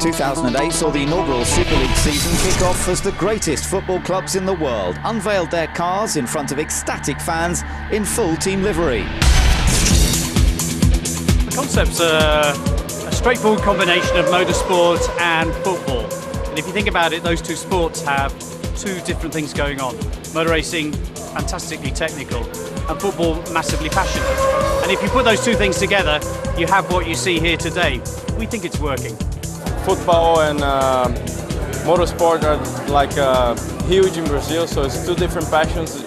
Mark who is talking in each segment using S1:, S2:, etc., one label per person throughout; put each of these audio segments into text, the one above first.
S1: 2008 saw the inaugural Super League season kick off as the greatest football clubs in the world unveiled their cars in front of ecstatic fans in full team livery.
S2: The concept's a straightforward combination of motorsport and football. And if you think about it, those two sports have two different things going on. Motor racing, fantastically technical, and football, massively passionate. And if you put those two things together, you have what you see here today. We think it's working.
S3: Football and motorsport are like huge in Brazil, so it's two different passions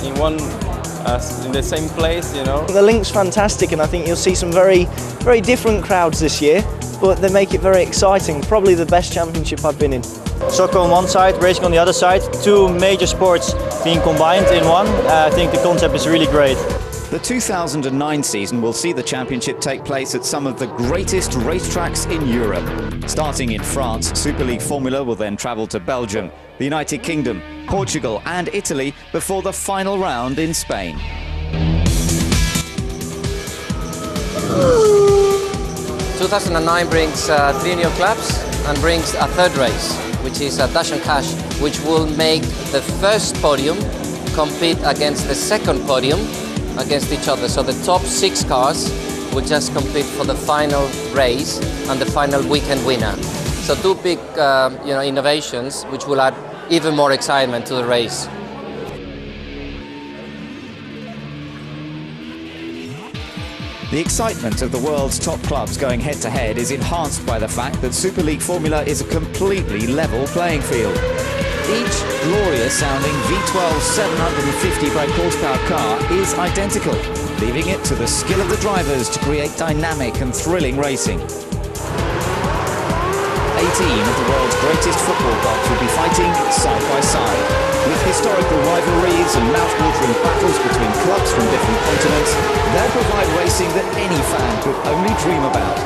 S3: in one, in the same place, you know.
S4: The link's fantastic, and I think you'll see some very different crowds this year, but they make it very exciting. Probably the best championship I've been in. Soccer on one side, racing on the other side, two major sports being combined in one. I think the concept is really great.
S1: The 2009 season will see the championship take place at some of the greatest racetracks in Europe. Starting in France, Super League Formula will then travel to Belgium, the United Kingdom, Portugal and Italy before the final round in Spain.
S5: ...2009 brings 3 new clubs and brings a third race, which is a Dash and Cash, which will make the first podium compete against the second podium against each other. So the top 6 cars will just compete for the final race and the final weekend winner. So two big innovations which will add even more excitement to the race.
S1: The excitement of the world's top clubs going head-to-head is enhanced by the fact that Super League Formula is a completely level playing field. Each glorious-sounding V12 750 brake horsepower car is identical, leaving it to the skill of the drivers to create dynamic and thrilling racing. 18 of the world's greatest football clubs will be fighting side by side. With historical rivalries and mouth-watering battles between clubs from different continents, they'll provide racing that any fan could only dream about.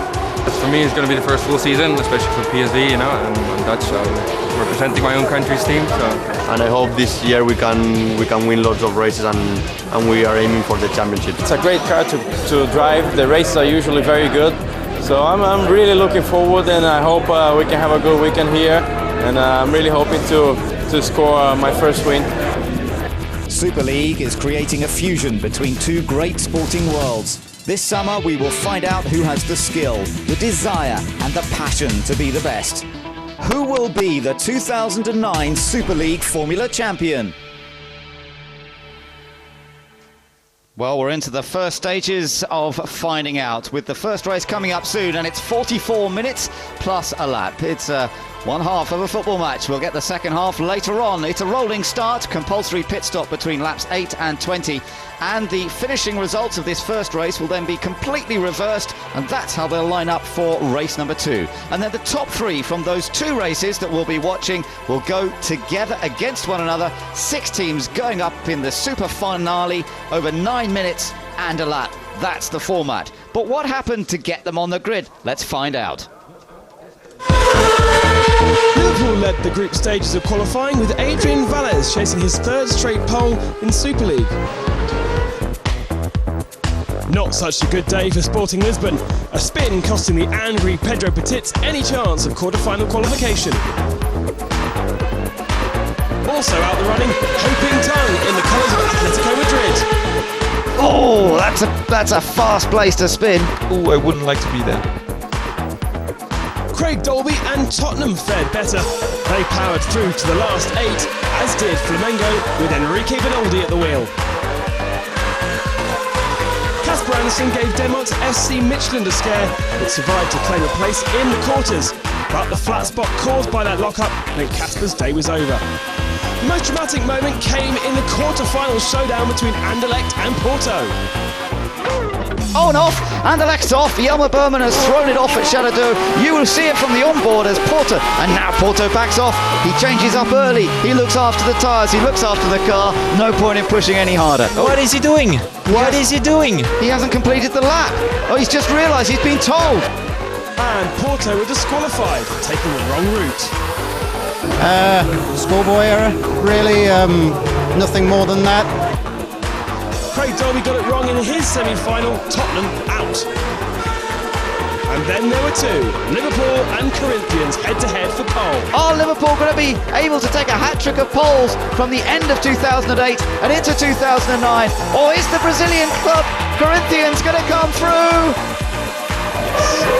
S6: For me, it's going to be the first full season, especially for PSV, you know, and I'm Dutch, so I'm representing my own country's team. So.
S7: And I hope this year we can win lots of races and we are aiming for the championship.
S3: It's a great car to drive. The races are usually very good. So I'm really looking forward, and I hope we can have a good weekend here. And I'm really hoping to score my first win.
S1: Super League is creating a fusion between two great sporting worlds. This summer we will find out who has the skill, the desire and the passion to be the best. Who will be the 2009 Super League Formula champion? Well, we're into the first stages of finding out, with the first race coming up soon, and it's 44 minutes plus a lap. It's one half of a football match. We'll get the second half later on. It's a rolling start, compulsory pit stop between laps 8 and 20, and the finishing results of this first race will then be completely reversed, and that's how they'll line up for race number 2. And then the top 3 from those 2 races that we'll be watching will go together against one another. 6 teams going up in the super finale over 9 minutes and a lap. That's the format. But what happened to get them on the grid? Let's find out.
S8: Liverpool led the group stages of qualifying, with Adrian Valles chasing his 3rd straight pole in Super League. Not such a good day for Sporting Lisbon, a spin costing the angry Pedro Petit any chance of quarter-final qualification. Also out the running, Hoping Tongue in the colours of Atletico Madrid.
S1: Oh, that's a fast place to spin.
S9: Oh, I wouldn't like to be there.
S8: Craig Dolby and Tottenham fared better. They powered through to the last 8, as did Flamengo, with Enrique Benaldi at the wheel. Casper Anderson gave Denmark's FC Midtjylland a scare, but survived to claim a place in the quarters. But the flat spot caused by that lockup meant Casper's day was over. The most dramatic moment came in the quarter-final showdown between Anderlecht and Porto.
S1: On off, Anderlecht's off. Jelmer Berman has thrown it off at Chateau d'Eau. You will see it from the onboard as Porto, and now Porto backs off. He changes up early. He looks after the tyres. He looks after the car. No point in pushing any harder.
S9: Oh. What is he doing? What is he doing?
S1: He hasn't completed the lap. Oh, he's just realised he's been told.
S8: And Porto were disqualified for taking the wrong route.
S10: Schoolboy error, really, nothing more than that.
S8: Craig Dolby got it wrong in his semi-final, Tottenham out. And then there were two, Liverpool and Corinthians head-to-head for pole.
S1: Are Liverpool going to be able to take a hat-trick of poles from the end of 2008 and into 2009? Or is the Brazilian club Corinthians going to come through?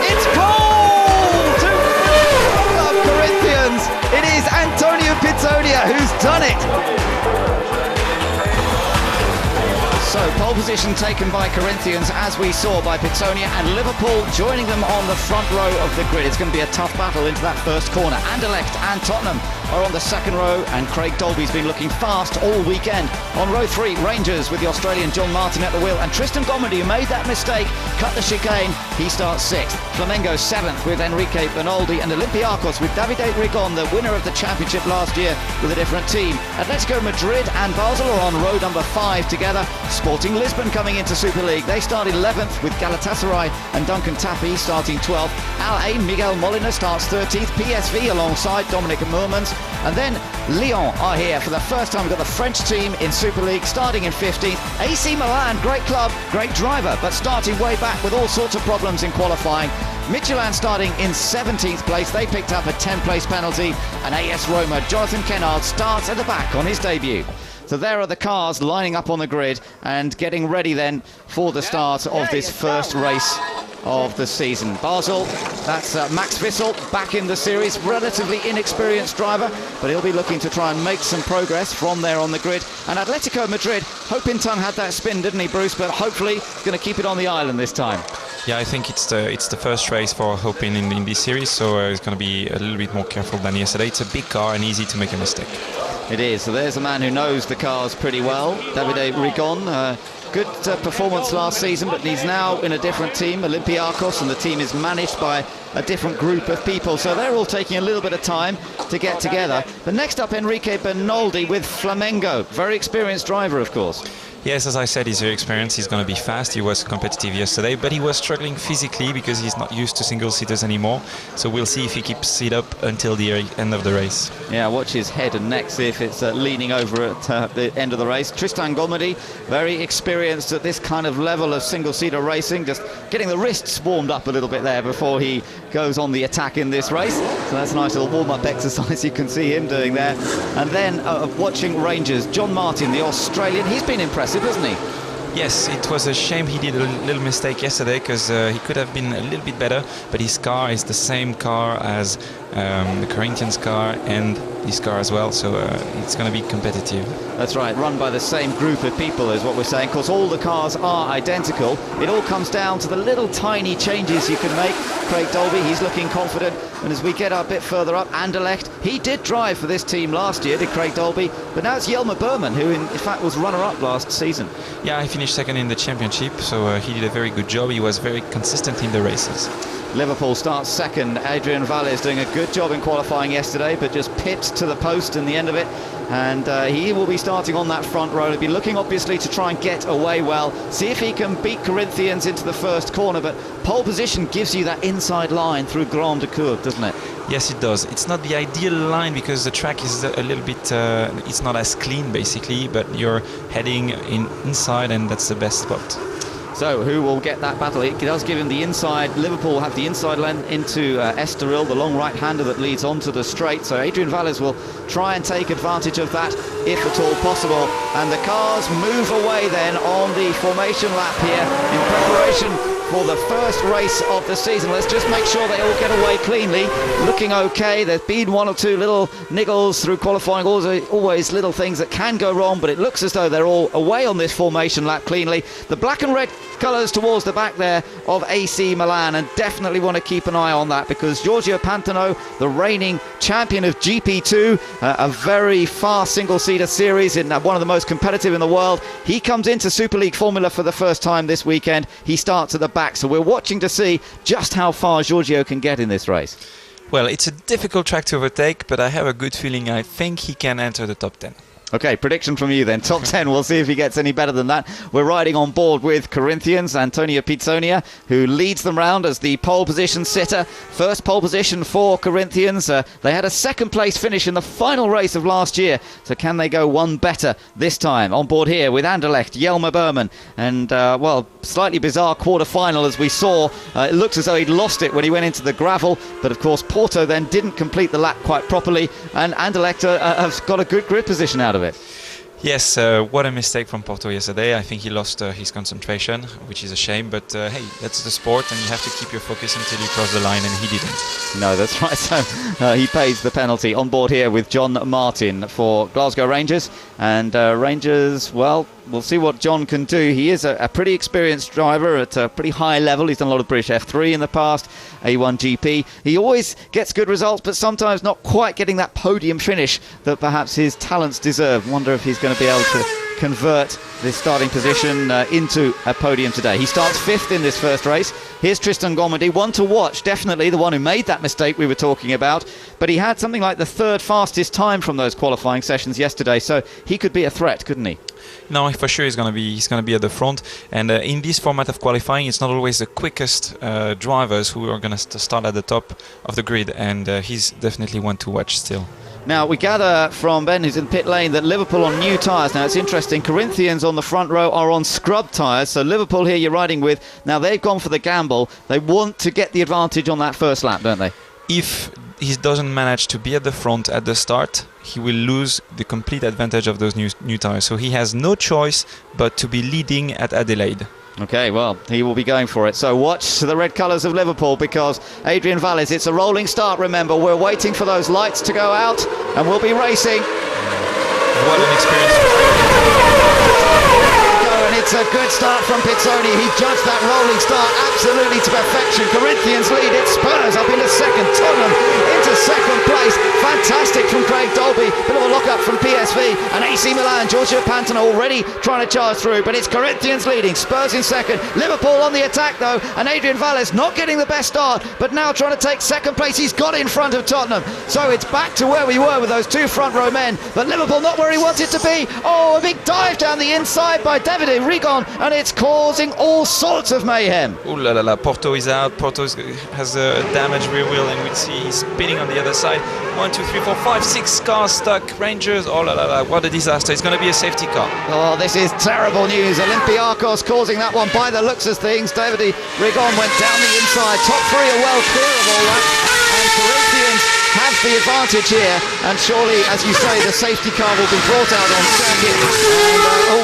S1: It's pole to Club Corinthians. It is Antonio Pizzonia who's done it. So pole position taken by Corinthians, as we saw by Pizzonia, and Liverpool joining them on the front row of the grid. It's going to be a tough battle into that first corner. Anderlecht and Tottenham are on the second row, and Craig Dolby's been looking fast all weekend. On row 3, Rangers with the Australian John Martin at the wheel, and Tristan Gomedy, who made that mistake, cut the chicane. He starts 6th. Flamengo 7th with Enrique Bernaldi, and Olympiacos with Davide Rigon, the winner of the championship last year with a different team. Atletico Madrid and Basel are on row number 5 together. Sporting Lisbon coming into Super League. They start 11th with Galatasaray and Duncan Tapie starting 12th. Al Ain, Miguel Molina starts 13th. PSV alongside Dominic Moormans. And then Lyon are here for the first time. We've got the French team in Super League starting in 15th. AC Milan, great club, great driver, but starting way back with all sorts of problems in qualifying. Midtjylland starting in 17th place. They picked up a 10th-place penalty. And AS Roma, Jonathan Kennard, starts at the back on his debut. So there are the cars lining up on the grid and getting ready then for the start of this first race of the season. Basel, that's Max Wissel back in the series, relatively inexperienced driver, but he'll be looking to try and make some progress from there on the grid. And Atletico Madrid, Hopinton had that spin, didn't he, Bruce? But hopefully going to keep it on the island this time.
S9: Yeah, I think it's the first race for Hopin in this series, so he's going to be a little bit more careful than yesterday. It's a big car and easy to make a mistake.
S1: It is. So there's a man who knows the cars pretty well, Davide Rigon. Good performance last season, but he's now in a different team, Olympiacos, and the team is managed by a different group of people. So they're all taking a little bit of time to get together. But next up, Enrique Bernaldi with Flamengo. Very experienced driver, of course.
S9: Yes, as I said, he's very experienced. He's going to be fast. He was competitive yesterday, but he was struggling physically because he's not used to single-seaters anymore. So we'll see if he keeps it up until the end of the race.
S1: Yeah, watch his head and neck, see if it's leaning over at the end of the race. Tristan Gomedy, very experienced at this kind of level of single-seater racing, just getting the wrists warmed up a little bit there before he goes on the attack in this race. So that's a nice little warm-up exercise you can see him doing there. And then watching Rangers, John Martin, the Australian, he's been impressive, hasn't he?
S9: Yes, it was a shame he did a little mistake yesterday because he could have been a little bit better, but his car is the same car as the Corinthians car and his car as well, so it's going to be competitive.
S1: That's right, run by the same group of people is what we're saying. Of course, all the cars are identical. It all comes down to the little tiny changes you can make. Craig Dolby, he's looking confident, and as we get a bit further up, Anderlecht, he did drive for this team last year, did Craig Dolby, but now it's Jelmer Berman, who in fact was runner-up last season.
S9: Yeah, he finished second in the championship, so he did a very good job. He was very consistent in the races.
S1: Liverpool starts second. Adrian Valles doing a good job in qualifying yesterday, but just pipped to the post in the end of it. And he will be starting on that front row. He'll be looking obviously to try and get away well, see if he can beat Corinthians into the first corner. But pole position gives you that inside line through Grande Cours, doesn't it?
S9: Yes, it does. It's not the ideal line because the track is a little bit, it's not as clean basically, but you're heading inside and that's the best spot.
S1: So who will get that battle? It does give him the inside. Liverpool have the inside lane into Estoril, the long right-hander that leads onto the straight. So Adrian Valles will try and take advantage of that if at all possible. And the cars move away then on the formation lap here in preparation for the first race of the season. Let's just make sure they all get away cleanly. Looking okay. There's been one or two little niggles through qualifying. Always little things that can go wrong, but it looks as though they're all away on this formation lap cleanly. The black and red colours towards the back there of AC Milan, and definitely want to keep an eye on that because Giorgio Pantano, the reigning champion of GP2, a very fast single-seater series in one of the most competitive in the world. He comes into Super League Formula for the first time this weekend. He starts at the back, so we're watching to see just how far Giorgio can get in this race.
S9: Well, it's a difficult track to overtake, but I have a good feeling I think he can enter the top 10.
S1: Okay, prediction from you then. Top 10, we'll see if he gets any better than that. We're riding on board with Corinthians, Antonio Pizzonia, who leads them round as the pole position sitter. First pole position for Corinthians. They had a second place finish in the final race of last year, so can they go one better this time? On board here with Anderlecht, Jelmer Berman, and, well, slightly bizarre quarter-final as we saw. It looks as though he'd lost it when he went into the gravel, but of course Porto then didn't complete the lap quite properly, and Anderlecht have got a good grid position out of it.
S9: Yes, what a mistake from Porto yesterday. I think he lost his concentration, which is a shame, but hey, that's the sport and you have to keep your focus until you cross the line, and he didn't. No, that's right, so he pays the penalty. On board here with John Martin for Glasgow Rangers, and Rangers, well, we'll see what John can do. He is a pretty experienced driver at a pretty high level. He's done a lot of British F3 in the past, A1 GP. He always gets good results, but sometimes not quite getting that podium finish that perhaps his talents deserve. Wonder if he's going to be able to convert this starting position into a podium today. He starts 5th in this first race. Here's Tristan Gomendi, one to watch, definitely the one who made that mistake we were talking about, but he had something like the 3rd fastest time from those qualifying sessions yesterday, so he could be a threat, couldn't he? No, for sure he's gonna be at the front, and in this format of qualifying, it's not always the quickest drivers who are gonna start at the top of the grid, and he's definitely one to watch still.
S1: Now, we gather from Ben, who's in pit lane, that Liverpool on new tyres. Now, it's interesting. Corinthians on the front row are on scrub tyres. So Liverpool here you're riding with. Now, they've gone for the gamble. They want to get the advantage on that first lap, don't they?
S9: If he doesn't manage to be at the front at the start, he will lose the complete advantage of those new tyres. So he has no choice but to be leading at Adelaide.
S1: Okay, well, he will be going for it. So watch the red colours of Liverpool, because Adrian Valles, it's a rolling start, remember. We're waiting for those lights to go out, and we'll be racing.
S9: What an experience.
S1: And it's a good start from Pizzoni. He judged that rolling start absolutely to perfection. Corinthians lead, it Spurs up into second, Tottenham into second place. Fantastic from Craig Dolby. Bit of a lock-up from PSV and AC Milan. Giorgio Pantano already trying to charge through, but it's Corinthians leading, Spurs in second. Liverpool on the attack though, and Adrian Valles not getting the best start, but now trying to take second place. He's got in front of Tottenham. So it's back to where we were with those two front row men, but Liverpool not where he wanted to be. Oh, a big dive down the inside by David Rigon, and it's causing all sorts of mayhem.
S9: Ooh la la la, Porto is out. Porto has a damaged rear wheel, and we see he's spinning on the other side. 1, 2, 3, 4, 5, 6 cars stuck. Rangers, oh la la la, what a disaster. It's going to be a safety car.
S1: Oh, this is terrible news. Olympiacos causing that one by the looks of things. David Rigon went down the inside. Top 3 are well clear of all that, and Corinthians have the advantage here, and surely, as you say, the safety car will be brought out on circuit.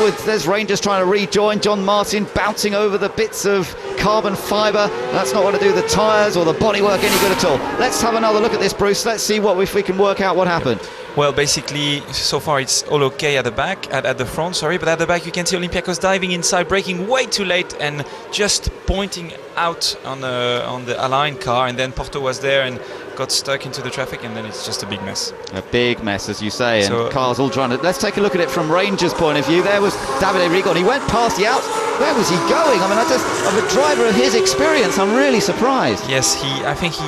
S1: And there's Rangers trying to rejoin. John Martin bouncing over the bits of carbon fibre. That's not going to do the tyres or the bodywork any good at all. Let's have another look at this, Bruce. Let's see if we can work out what happened.
S9: Well, basically, so far it's all okay at the back, at the front, sorry, but at the back you can see Olympiacos diving inside, braking way too late and just pointing out on the aligned car, and then Porto was there and got stuck into the traffic, and then it's just a big mess.
S1: A big mess, as you say, and so, cars all trying to... Let's take a look at it from Rangers' point of view. There was David Rigon. He went past the outs. Where was he going? I mean, of a driver of his experience, I'm really surprised.
S9: Yes, I think he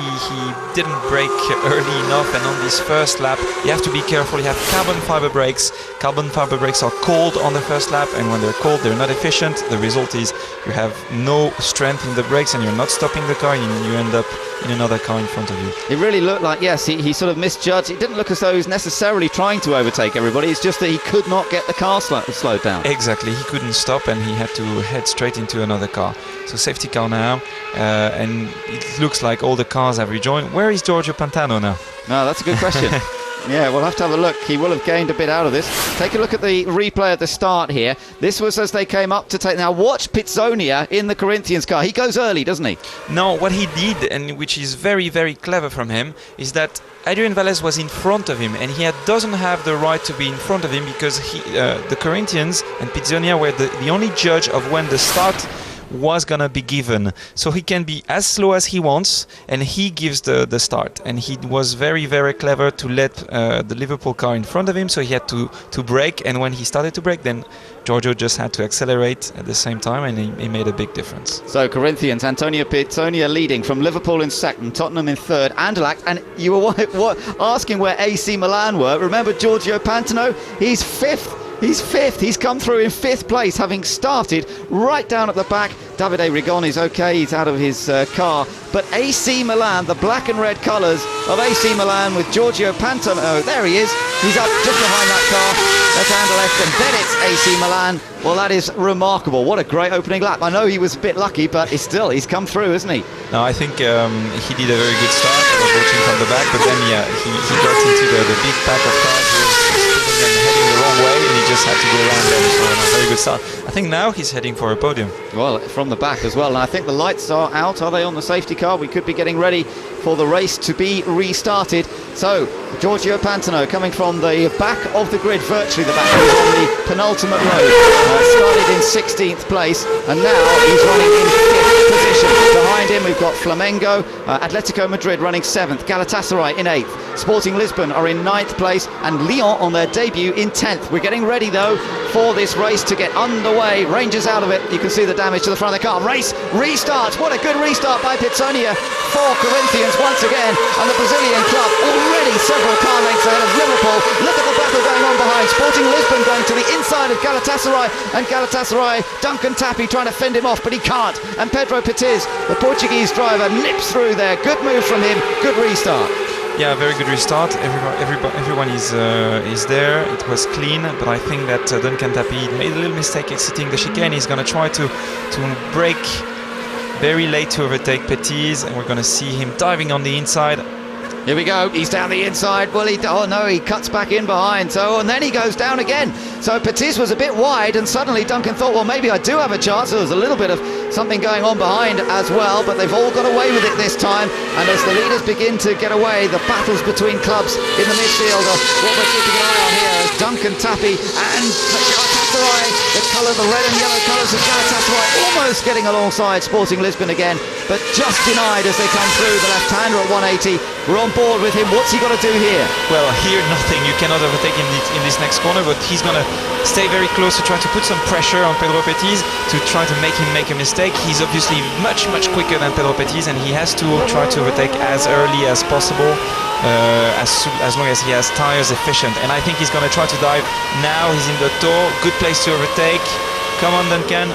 S9: didn't brake early enough, and on this first lap, you have to be careful. You have carbon fiber brakes. Carbon fiber brakes are cold on the first lap, and when they're cold, they're not efficient. The result is you have no strength in the brakes, and you're not stopping the car, and you end up in another car in front of you.
S1: It really looked like, yes, he sort of misjudged. It didn't look as though he was necessarily trying to overtake everybody. It's just that he could not get the car slowed down.
S9: Exactly, he couldn't stop, and he had to head straight into another car. So safety car now, and it looks like all the cars have rejoined. Where is Giorgio Pantano now?
S1: No, that's a good question. Yeah, we'll have to have a look. He will have gained a bit out of this. Take a look at the replay at the start here. This was as they came up to take... Now watch Pizzonia in the Corinthians car. He goes early, doesn't he?
S9: No, what he did, and which is very, very clever from him, is that Adrian Valles was in front of him, and he doesn't have the right to be in front of him, because the Corinthians and Pizzonia were the only judge of when the start was gonna be given. So he can be as slow as he wants, and he gives the start. And he was very, very clever to let the Liverpool car in front of him, so he had to brake. And when he started to brake, then Giorgio just had to accelerate at the same time, and he made a big difference.
S1: So Corinthians, Antonio Piazzonia leading from Liverpool in second, Tottenham in third, Anderlecht, and you were asking where AC Milan were. Remember Giorgio Pantano? He's fifth. He's fifth. He's come through in fifth place, having started right down at the back. Davide Rigoni's okay, he's out of his car. But AC Milan, the black and red colours of AC Milan with Giorgio Pantano. There he is. He's up just behind that car. That's Anderlecht, and then it's AC Milan. Well, that is remarkable. What a great opening lap. I know he was a bit lucky, but he's come through, isn't he?
S9: No, I think he did a very good start. I was watching from the back, but then he got into the big pack of cars who was spinning and heading the wrong way, and he just had to go around them. So a very good start. I think now he's heading for a podium.
S1: Well, from the back as well, and I think the lights are out. Are they on the safety car? We could be getting ready for the race to be restarted. So Giorgio Pantano coming from the back of the grid, virtually the back. He's on the penultimate row. Started in 16th place, and now he's running in 5th position. Behind him we've got Flamengo, Atletico Madrid running 7th, Galatasaray in 8th, Sporting Lisbon are in 9th place, and Lyon on their debut in 10th. We're getting ready though for this race to get underway. Rangers out of it. You can see the damage to the front of the car. Race restarts. What a good restart by Piazzonia for Corinthians once again, and the Brazilian club already several car lengths ahead of Liverpool. Look at the battle going on behind. Sporting Lisbon going to the inside of Galatasaray, and Galatasaray, Duncan Tapie trying to fend him off, but he can't. And Pedro Petiz, the Portuguese driver, nips through there. Good move from him. Good restart.
S9: Yeah, very good restart. Everyone is there. It was clean, but I think that Duncan Tapie made a little mistake exiting the chicane. He's going to try to brake very late to overtake Petiz, and we're going to see him diving on the inside.
S1: Here we go, he's down the inside. Well, oh no, he cuts back in behind. So, and then he goes down again. So Petiz was a bit wide, and suddenly Duncan thought, well, maybe I do have a chance. There was a little bit of something going on behind as well, but they've all got away with it this time. And as the leaders begin to get away, the battles between clubs in the midfield are what we're keeping an eye on here as Duncan Tapie and Galatasaray, the red and yellow colours of Galatasaray, almost getting alongside Sporting Lisbon again, but just denied as they come through. The left-hander at 180. We're on board with him. What's he got to do here?
S9: Well, here nothing. You cannot overtake him in this next corner, but he's going to stay very close to try to put some pressure on Pedro Petiz to try to make him make a mistake. He's obviously much quicker than Pedro Petiz, and he has to try to overtake as early as possible, as long as he has tires efficient. And I think he's going to try to dive. Now he's in the toe. Good place to overtake. Come on, Duncan.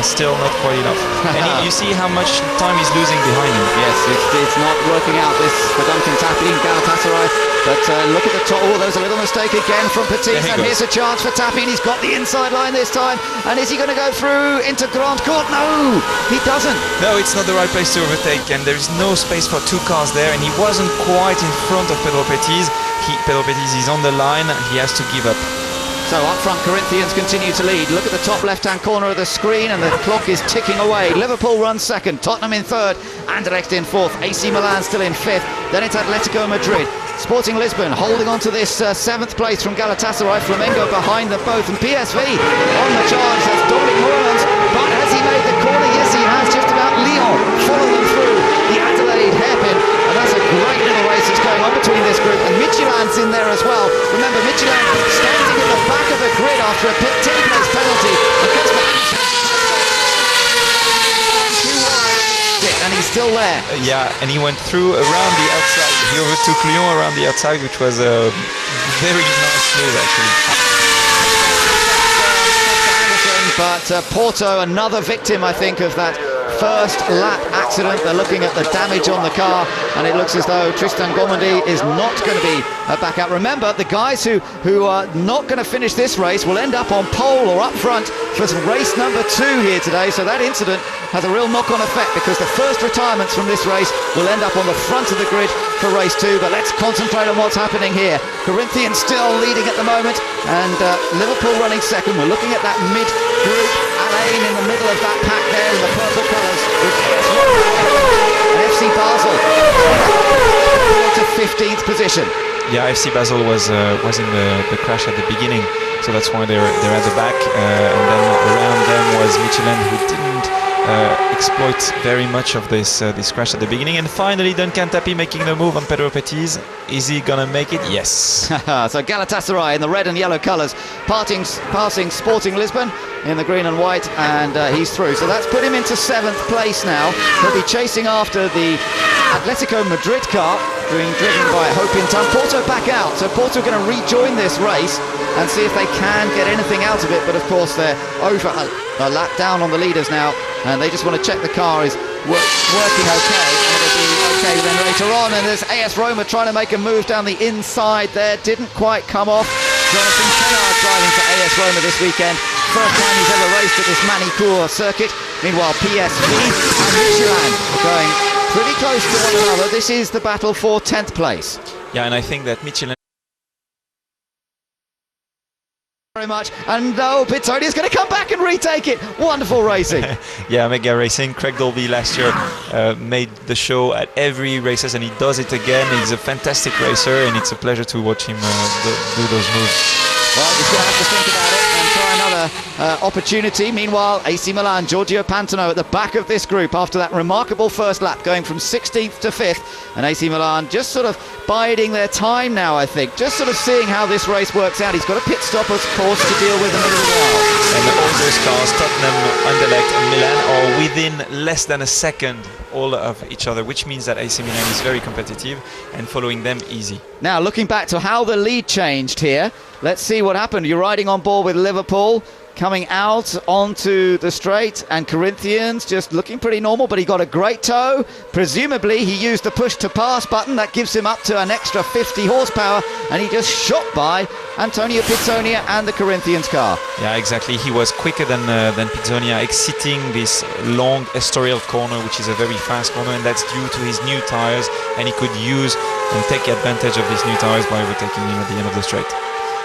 S9: Still not quite enough. And you see how much time he's losing behind him.
S1: Yes, it's not working out this for Duncan Tapie in Galatasaray. But look at the top. Oh, there's a little mistake again from Petiz. And here's a chance for Tapie, and he's got the inside line this time. And is he going to go through into Grand Court? No, he doesn't.
S9: No, it's not the right place to overtake, and there is no space for two cars there. And he wasn't quite in front of Pedro Petiz. Pedro Petiz is on the line. He has to give up.
S1: So up front, Corinthians continue to lead. Look at the top left-hand corner of the screen, and the clock is ticking away. Liverpool runs second, Tottenham in third, Anderlecht in fourth, AC Milan still in fifth. Then it's Atletico Madrid. Sporting Lisbon holding on to this seventh place from Galatasaray. Flamengo behind them both, and PSV on the charge. That's Dominic Moorlands, but has he made the corner? Yes, he has. Just about. Lyon follow them through the Adelaide hairpin, and that's a great little race that's going on between this group. And Michelin's in there as well. Remember, Michelin standing at the back of the grid after a pit-place penalty. And he's still there.
S9: Yeah, and he went through around the outside. He overtook Lyon around the outside, which was a very nice move, actually.
S1: But Porto, another victim, I think, of that first lap accident. They're looking at the damage on the car, and it looks as though Tristan Gomondi is not going to be back out. Remember, the guys who are not going to finish this race will end up on pole or up front for race number 2 here today. So that incident has a real knock-on effect, because the first retirements from this race will end up on the front of the grid for race 2. But let's concentrate on what's happening here. Corinthians still leading at the moment, and Liverpool running second. We're looking at that mid-group. Alain in the middle of that pack there in the purple colours. And FC Basel to 15th position.
S9: Yeah, FC Basel was in the crash at the beginning, so that's why they're at the back. And then around them was Michelin, who didn't exploit very much of this crash at the beginning. And finally, Duncan Tapi making the move on Pedro Petit. Is he gonna make it? Yes.
S1: So Galatasaray in the red and yellow colours, passing Sporting Lisbon in the green and white, and he's through. So that's put him into 7th place now. He'll be chasing after the Atletico Madrid car, being driven by Hopinton. Porto back out, so Porto going to rejoin this race and see if they can get anything out of it. But of course they're over a lap down on the leaders now, and they just want to check the car is working okay, and it'll be okay then later on. And there's AS Roma trying to make a move down the inside there, didn't quite come off. Jonathan Kennard driving for AS Roma this weekend, first time he's ever raced at this Magny Cours circuit. Meanwhile PSV and Michelin going pretty close to one another. This is the battle for 10th place.
S9: Yeah, and I think that Michelin
S1: very much, and Pizzoni is going to come back and retake it. Wonderful racing.
S9: Yeah, mega racing. Craig Dolby last year made the show at every races, and he does it again. He's a fantastic racer, and it's a pleasure to watch him do those moves.
S1: Well, he's going to have to think about it and try another opportunity. Meanwhile, AC Milan, Giorgio Pantano at the back of this group after that remarkable first lap, going from 16th to 5th. And AC Milan just sort of biding their time now, I think. Just sort of seeing how this race works out. He's got a pit stop, of course, to deal with in a little while.
S9: And all those cars, Tottenham, Anderlecht and Milan, are within less than a second all of each other, which means that AC Milan is very competitive and following them easy.
S1: Now, looking back to how the lead changed here, let's see what happened. You're riding on board with Liverpool, coming out onto the straight, and Corinthians just looking pretty normal, but he got a great tow. Presumably he used the push to pass button that gives him up to an extra 50 horsepower, and he just shot by Antonio Pizzonia and the Corinthians car.
S9: Yeah, exactly. He was quicker than Pizzonia, exiting this long Estoril corner, which is a very fast corner, and that's due to his new tires, and he could use and take advantage of these new tires by overtaking him at the end of the straight.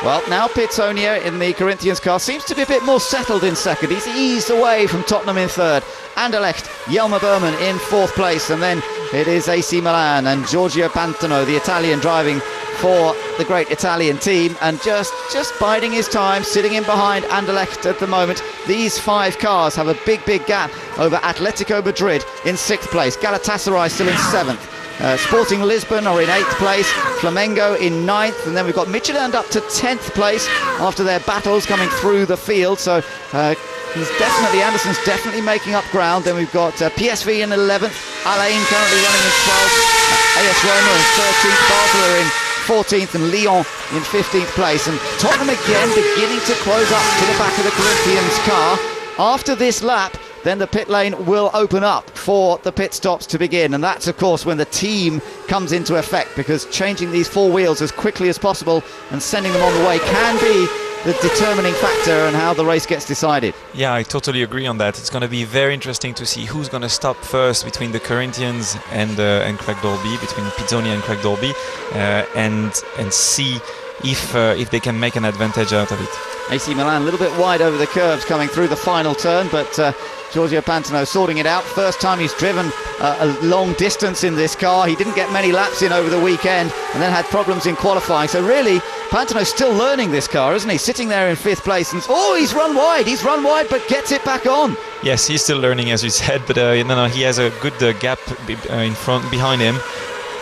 S1: Well, now Pizzonia in the Corinthians car seems to be a bit more settled in second. He's eased away from Tottenham in third. Anderlecht, Jelmer Berman in 4th place, and then it is AC Milan and Giorgio Pantano, the Italian, driving for the great Italian team, and just biding his time, sitting in behind Anderlecht at the moment. These 5 cars have a big gap over Atletico Madrid in 6th place. Galatasaray still in 7th. Sporting Lisbon are in 8th place, Flamengo in 9th, and then we've got Michelin up to 10th place after their battles coming through the field. So Anderson's definitely making up ground. Then we've got PSV in 11th, Alain currently running in 12th, AS Roma in 13th, Basel are in 14th, and Lyon in 15th place. And Tottenham again beginning to close up to the back of the Corinthians car. After this lap, then the pit lane will open up for the pit stops to begin, and that's of course when the team comes into effect, because changing these 4 wheels as quickly as possible and sending them on the way can be the determining factor in how the race gets decided.
S9: Yeah, I totally agree on that. It's going to be very interesting to see who's going to stop first between the Corinthians and Craig Dolby, between Pizzonia and Craig Dolby, and see if they can make an advantage out of it.
S1: AC Milan a little bit wide over the curves coming through the final turn, but Giorgio Pantano sorting it out. First time he's driven a long distance in this car. He didn't get many laps in over the weekend and then had problems in qualifying. So really, Pantano's still learning this car, isn't he? Sitting there in 5th place, and he's run wide, but gets it back on.
S9: Yes, he's still learning, as you said, but he has a good gap in front, behind him.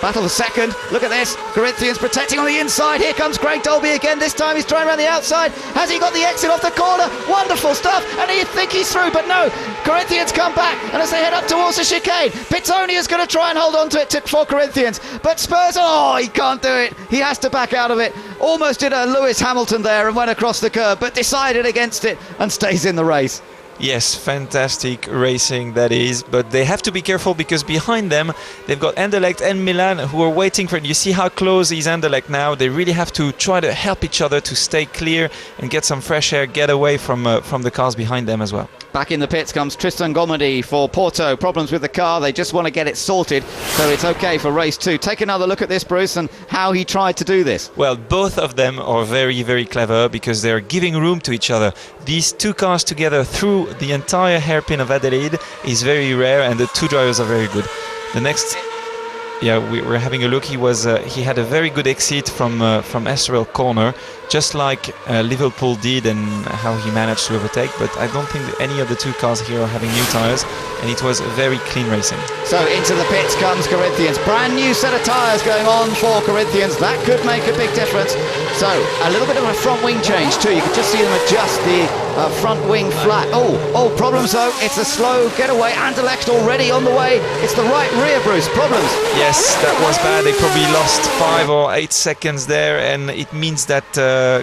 S1: Battle for second. Look at this. Corinthians protecting on the inside. Here comes Craig Dolby again. This time he's trying around the outside. Has he got the exit off the corner? Wonderful stuff. And you think he's through, but no. Corinthians come back, and as they head up towards the chicane, Pizzonia's going to try and hold on to it for Corinthians. But Spurs, he can't do it. He has to back out of it. Almost did a Lewis Hamilton there and went across the curb, but decided against it and stays in the race.
S9: Yes, fantastic racing that is, but they have to be careful because behind them they've got Anderlecht and Milan who are waiting for it. You see how close is Anderlecht now. They really have to try to help each other to stay clear and get some fresh air, get away from the cars behind them as well.
S1: Back in the pits comes Tristan Gomedy for Porto. Problems with the car, they just want to get it sorted, so it's okay for race 2. Take another look at this, Bruce, and how he tried to do this.
S9: Well, both of them are very, very clever because they're giving room to each other. These 2 cars together through the entire hairpin of Adelaide is very rare, and the 2 drivers are very good. The next Yeah, we're having a look. He had a very good exit from Estoril corner, just like Liverpool did, and how he managed to overtake. But I don't think that any of the two cars here are having new tyres, and it was very clean racing.
S1: So into the pits comes Corinthians. Brand new set of tyres going on for Corinthians. That could make a big difference. So a little bit of a front wing change too. You could just see them adjust the front wing flat. Oh, problems though. It's a slow getaway. Anderlecht already on the way. It's the right rear, Bruce. Problems.
S9: Yes, that was bad. They probably lost 5 or 8 seconds there, and it means that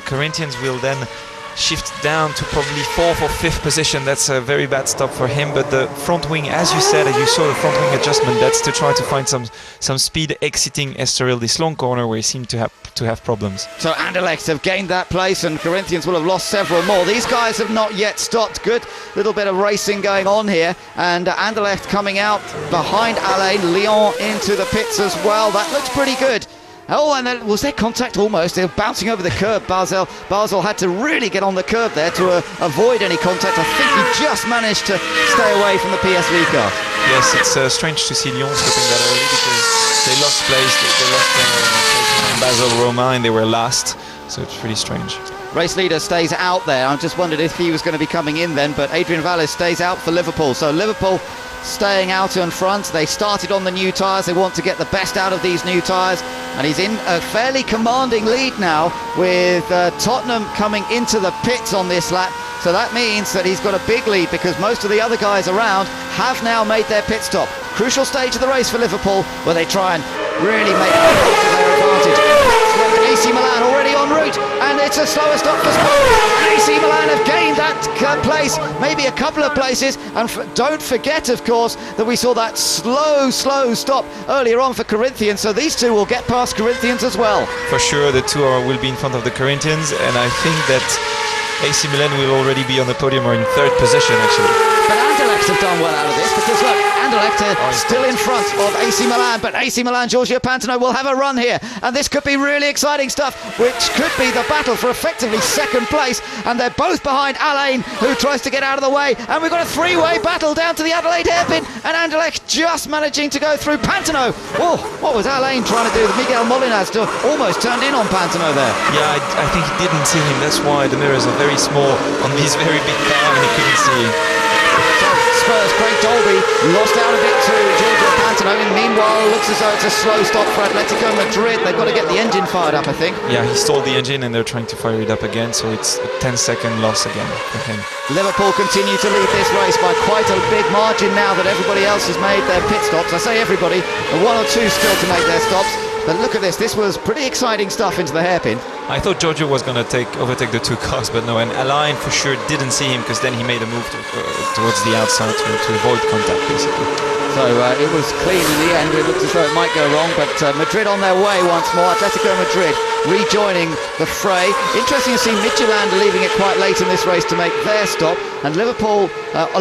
S9: Corinthians will then shift down to probably 4th or 5th position. That's a very bad stop for him. But the front wing, as you said, as you saw the front wing adjustment, that's to try to find some speed exiting Estoril, this long corner where he seemed to have problems.
S1: So Anderlecht have gained that place, and Corinthians will have lost several more. These guys have not yet stopped. Good little bit of racing going on here, and Anderlecht coming out behind Alain. Lyon into the pits as well. That looks pretty good. Oh, and then was there contact almost? They were bouncing over the curb. Basel had to really get on the curb there to avoid any contact. I think he just managed to stay away from the PSV car.
S9: Yes, it's strange to see Lyon stopping that early because they lost place. They lost Basel, Roma, and they were last. So it's pretty strange.
S1: Race leader stays out there. I just wondered if he was going to be coming in then, but Adrian Valles stays out for Liverpool. So Liverpool staying out in front. They started on the new tyres. They want to get the best out of these new tyres, and he's in a fairly commanding lead now with Tottenham coming into the pits on this lap. So that means that he's got a big lead because most of the other guys around have now made their pit stop. Crucial stage of the race for Liverpool where they try and really make their advantage. AC Milan already en route, and it's a slower stop for Spurs. AC Milan have gained that place, maybe a couple of places, and don't forget, of course, that we saw that slow stop earlier on for Corinthians, so these two will get past Corinthians as well.
S9: For sure, the two will be in front of the Corinthians, and I think that AC Milan will already be on the podium or in 3rd position, actually.
S1: But Anderlecht have done well out of this because look, Anderlecht are still in front of AC Milan, but AC Milan, Giorgio Pantano will have a run here, and this could be really exciting stuff, which could be the battle for effectively 2nd place, and they're both behind Alain, who tries to get out of the way, and we've got a 3-way battle down to the Adelaide hairpin, and Anderlecht just managing to go through Pantano. Oh, what was Alain trying to do? Miguel Molinas almost turned in on Pantano there.
S9: Yeah, I think he didn't see him. That's why the mirrors are very small on these very big cars, and he couldn't see him.
S1: Spurs, Craig Dolby lost out a bit to Giorgio Pantano, and meanwhile looks as though it's a slow stop for Atletico Madrid. They've got to get the engine fired up, I think.
S9: Yeah, he stalled the engine and they're trying to fire it up again, so it's a 10-second loss again for him.
S1: Liverpool continue to lead this race by quite a big margin now that everybody else has made their pit stops. I say everybody, one or two still to make their stops. But look at this was pretty exciting stuff into the hairpin.
S9: I thought Giorgio was going to overtake the two cars, but no, and Alain for sure didn't see him because then he made a move towards the outside to avoid contact, basically.
S1: So it was clean in the end. It looked as though it might go wrong, but Madrid on their way once more. Atletico Madrid rejoining the fray. Interesting to see Midtjylland leaving it quite late in this race to make their stop, and Liverpool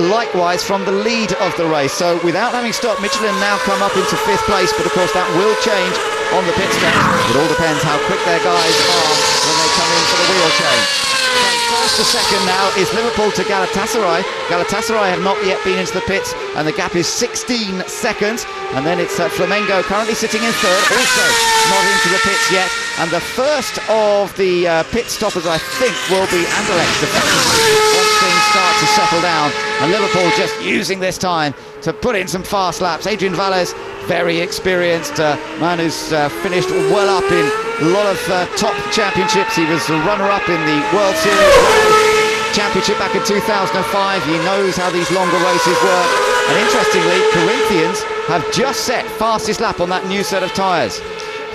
S1: likewise from the lead of the race. So without having stopped, Midtjylland now come up into 5th place, but of course that will change on the pit stop. It all depends how quick their guys are when they come in for the wheel change. First to second now is Liverpool to Galatasaray. Galatasaray have not yet been into the pits, and the gap is 16 seconds. And then it's Flamengo currently sitting in 3rd, also not into the pits yet. And the first of the pit stoppers, I think, will be Anderlecht once things start to settle down. And Liverpool just using this time to put in some fast laps. Adrian Valles, very experienced man who's finished well up in a lot of top championships. He was a runner-up in the World Series Championship back in 2005. He knows how these longer races work. And interestingly, Corinthians have just set fastest lap on that new set of tyres.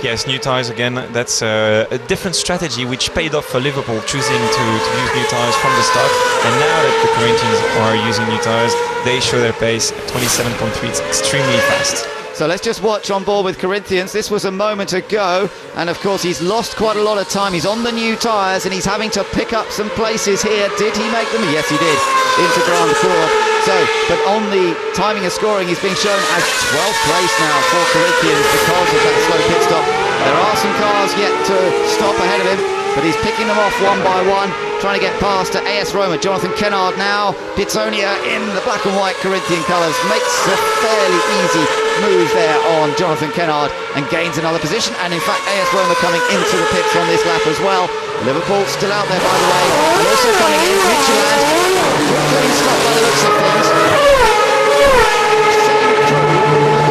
S9: Yes, new tyres again. That's a different strategy which paid off for Liverpool, choosing to use new tyres from the start. And now that the Corinthians are using new tyres, they show their pace. 27.3, it's extremely fast.
S1: So let's just watch on board with Corinthians. This was a moment ago, and of course he's lost quite a lot of time. He's on the new tyres and he's having to pick up some places here. Did he make them? Yes, he did. Into Grand Cours. So, but on the timing of scoring, he's being shown as 12th place now for Corinthians because of that slow pit stop. There are some cars yet to stop ahead of him, but he's picking them off one by one, trying to get past to AS Roma. Jonathan Kennard now, Pitsonia in the black and white Corinthian colours, makes a fairly easy move there on Jonathan Kennard and gains another position, and in fact AS Roma coming into the pits on this lap as well. Liverpool still out there, by the way, and also coming in, Midfield, clean stop by the looks of things.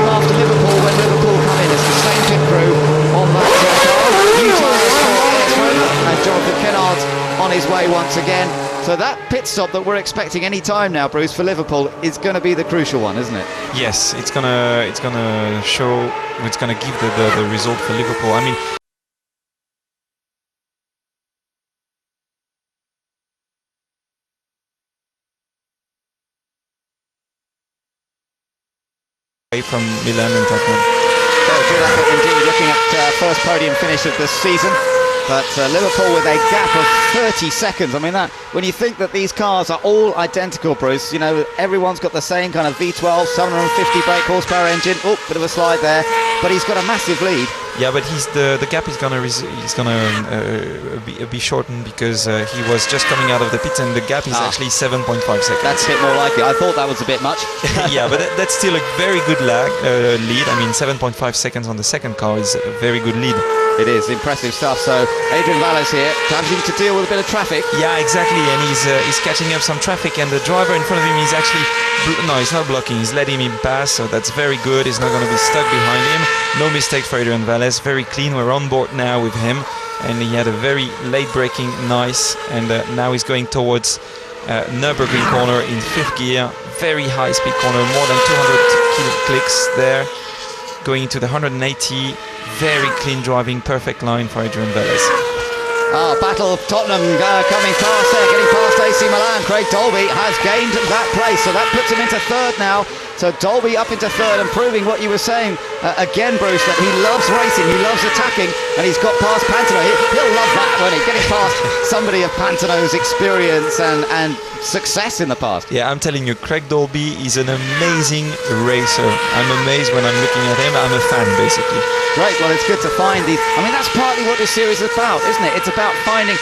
S1: After Liverpool, when Liverpool come in, it's the same pit crew on that car. New tyres for AS Roma, and Jonathan Kennard on his way once again. So that pit stop that we're expecting any time now, Bruce, for Liverpool is going to be the crucial one, isn't it?
S9: Yes, it's gonna show, it's gonna give the result for Liverpool. I mean, from Milan and Tottenham.
S1: Good effort indeed, looking at first podium finish of the season. But Liverpool with a gap of 30 seconds. I mean, that when you think that these cars are all identical, Bruce, you know, everyone's got the same kind of V12, 750 brake horsepower engine. Oh, bit of a slide there. But he's got a massive lead.
S9: Yeah, but the gap is gonna be shortened because he was just coming out of the pits, and the gap is actually 7.5 seconds.
S1: That's a bit more like it. I thought that was a bit much.
S9: Yeah, but that's still a very good lead. I mean, 7.5 seconds on the second car is a very good lead.
S1: It is impressive stuff. So Adrian Valles here, having to deal with a bit of traffic.
S9: Yeah, exactly, and he's catching up some traffic, and the driver in front of him is actually no, he's not blocking. He's letting him pass, so that's very good. He's not going to be stuck behind him. No mistake for Adrian Valles. Very clean. We're on board now with him, and he had a very late braking, nice, and now he's going towards Nürburgring corner in 5th gear. Very high speed corner, more than 200 clicks there. Going into the 180. Very clean driving, perfect line for Adrian Valles.
S1: Battle of Tottenham coming past there, getting past AC Milan. Craig Dolby has gained that place, so that puts him into 3rd now. So Dolby up into 3rd and proving what you were saying again, Bruce, that he loves racing, he loves attacking, and he's got past Pantano. He'll love that, won't he? Getting past somebody of Pantano's experience and success in the past.
S9: Yeah, I'm telling you, Craig Dolby is an amazing racer. I'm amazed when I'm looking at him. I'm a fan, basically.
S1: Great, well, it's good to find these. I mean, that's partly what this series is about, isn't it? It's about finding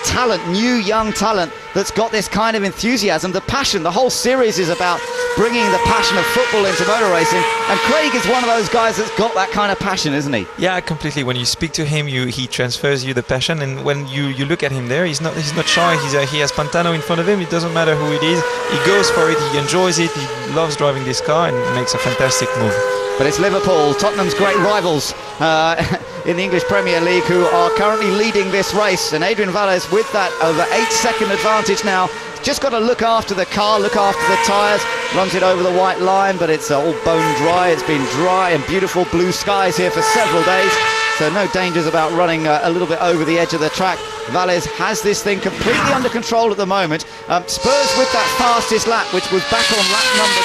S1: talent, new young talent that's got this kind of enthusiasm, the passion. The whole series is about bringing the passion of football into motor racing, and Craig is one of those guys that's got that kind of passion, isn't he?
S9: Yeah, completely. When you speak to him, he transfers you the passion, and when you look at him there, he's not shy. He has Pantano in front of him. It doesn't matter who it is. He goes for it. He enjoys it. He loves driving this car and makes a fantastic move.
S1: But it's Liverpool, Tottenham's great rivals in the English Premier League, who are currently leading this race. And Adrian Valles with that over 8-second advantage now. Just got to look after the car, look after the tyres, runs it over the white line, but it's all bone dry. It's been dry and beautiful blue skies here for several days. So no dangers about running a little bit over the edge of the track. Valles has this thing completely under control at the moment. Spurs with that fastest lap, which was back on lap number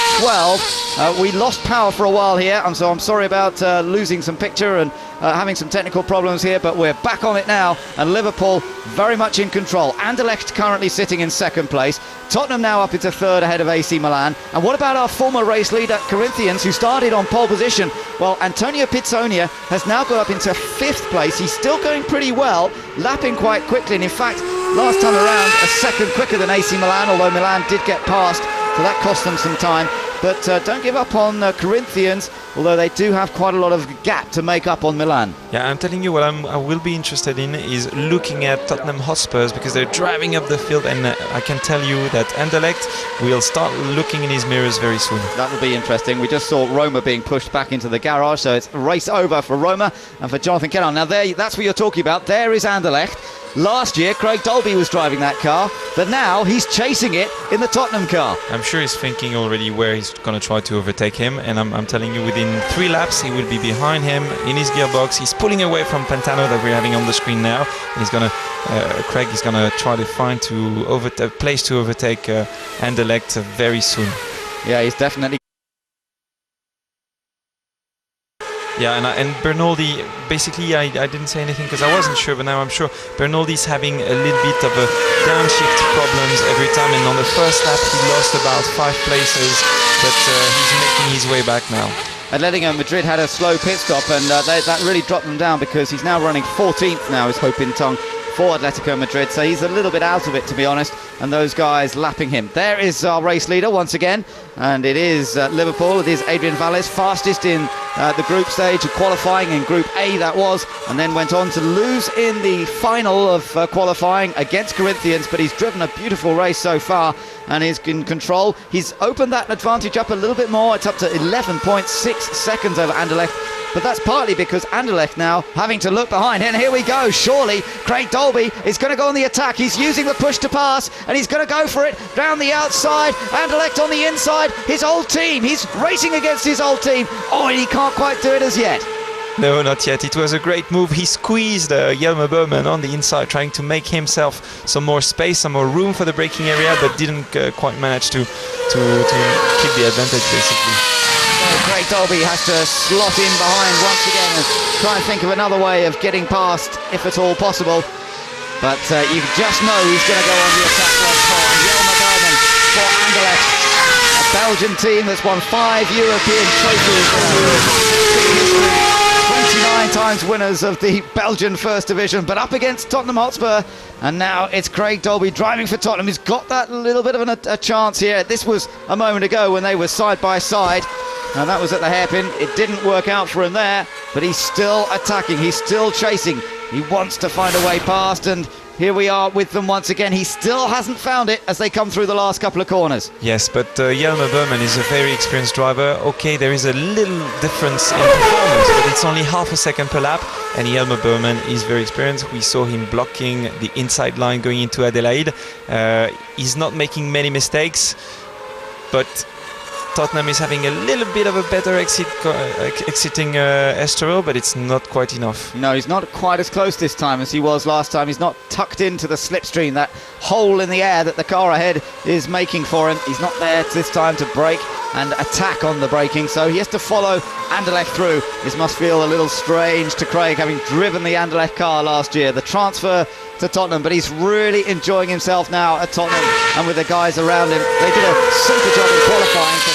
S1: 12. We lost power for a while here, and so I'm sorry about losing some picture and having some technical problems here, but we're back on it now, and Liverpool very much in control. Anderlecht currently sitting in 2nd place. Tottenham now up into 3rd ahead of AC Milan. And what about our former race leader Corinthians, who started on pole position? Well, Antonio Pitsonia has now got up into 5th place. He's still going pretty well, lapping quite quickly, and in fact last time around a second quicker than AC Milan, although Milan did get past, so that cost them some time. But don't give up on Corinthians, although they do have quite a lot of gap to make up on Milan.
S9: Yeah, I'm telling you, what I will be interested in is looking at Tottenham Hotspurs, because they're driving up the field, and I can tell you that Anderlecht will start looking in his mirrors very soon.
S1: That will be interesting. We just saw Roma being pushed back into the garage, so it's race over for Roma and for Jonathan Kennard. Now that's what you're talking about. There is Anderlecht. Last year, Craig Dolby was driving that car, but now he's chasing it in the Tottenham car.
S9: I'm sure he's thinking already where he's going to try to overtake him, and I'm telling you, within 3 laps, he will be behind him in his gearbox. He's pulling away from Pantano that we're having on the screen now. He's going to, Craig is going to try to find a place to overtake Anderlecht very soon.
S1: Yeah, he's definitely.
S9: Yeah, and Bernoldi, basically I didn't say anything because I wasn't sure, but now I'm sure Bernoldi's having a little bit of a downshift problems every time, and on the first lap he lost about 5 places, but he's making his way back now.
S1: Atletico Madrid had a slow pit stop, and that really dropped them down, because he's now running 14th now, is Ho Pin Tong, for Atletico Madrid, so he's a little bit out of it, to be honest, and those guys lapping him. There is our race leader once again, and it is Liverpool. It is Adrian Valles, fastest in the group stage of qualifying, in Group A that was, and then went on to lose in the final of qualifying against Corinthians, but he's driven a beautiful race so far and is in control. He's opened that advantage up a little bit more. It's up to 11.6 seconds over Anderlecht, but that's partly because Anderlecht now having to look behind. And here we go, surely Craig Dolby is going to go on the attack. He's using the push to pass, and he's going to go for it down the outside. Anderlecht on the inside, his old team, he's racing against his old team. Oh, and he can't quite do it as yet.
S9: No, not yet. It was a great move. He squeezed Jelmer Berman on the inside, trying to make himself some more space, some more room for the braking area, but didn't quite manage to keep the advantage, basically.
S1: Well, Craig Dolby has to slot in behind once again and try and think of another way of getting past, if at all possible. But you just know he's going to go on the attack once more. Jelmer Berman for Anderlecht, a Belgian team that's won 5 European trophies in history. 29 times winners of the Belgian First Division, but up against Tottenham Hotspur, and now it's Craig Dolby driving for Tottenham. He's got that little bit of a chance here. This was a moment ago when they were side by side, and that was at the hairpin. It didn't work out for him there, but he's still attacking, he's still chasing. He wants to find a way past, and here we are with them once again. He still hasn't found it as they come through the last couple of corners.
S9: Yes, but Jelmer Berman is a very experienced driver. Okay, there is a little difference in performance, but it's only half a second per lap, and Jelmer Berman is very experienced. We saw him blocking the inside line going into Adelaide. He's not making many mistakes, but Tottenham is having a little bit of a better exiting Estoril, but it's not quite enough.
S1: No, he's not quite as close this time as he was last time. He's not tucked into the slipstream, that hole in the air that the car ahead is making for him. He's not there this time to brake and attack on the braking, so he has to follow Anderlecht through. This must feel a little strange to Craig, having driven the Anderlecht car last year. The transfer to Tottenham, but he's really enjoying himself now at Tottenham and with the guys around him. They did a super job in qualifying to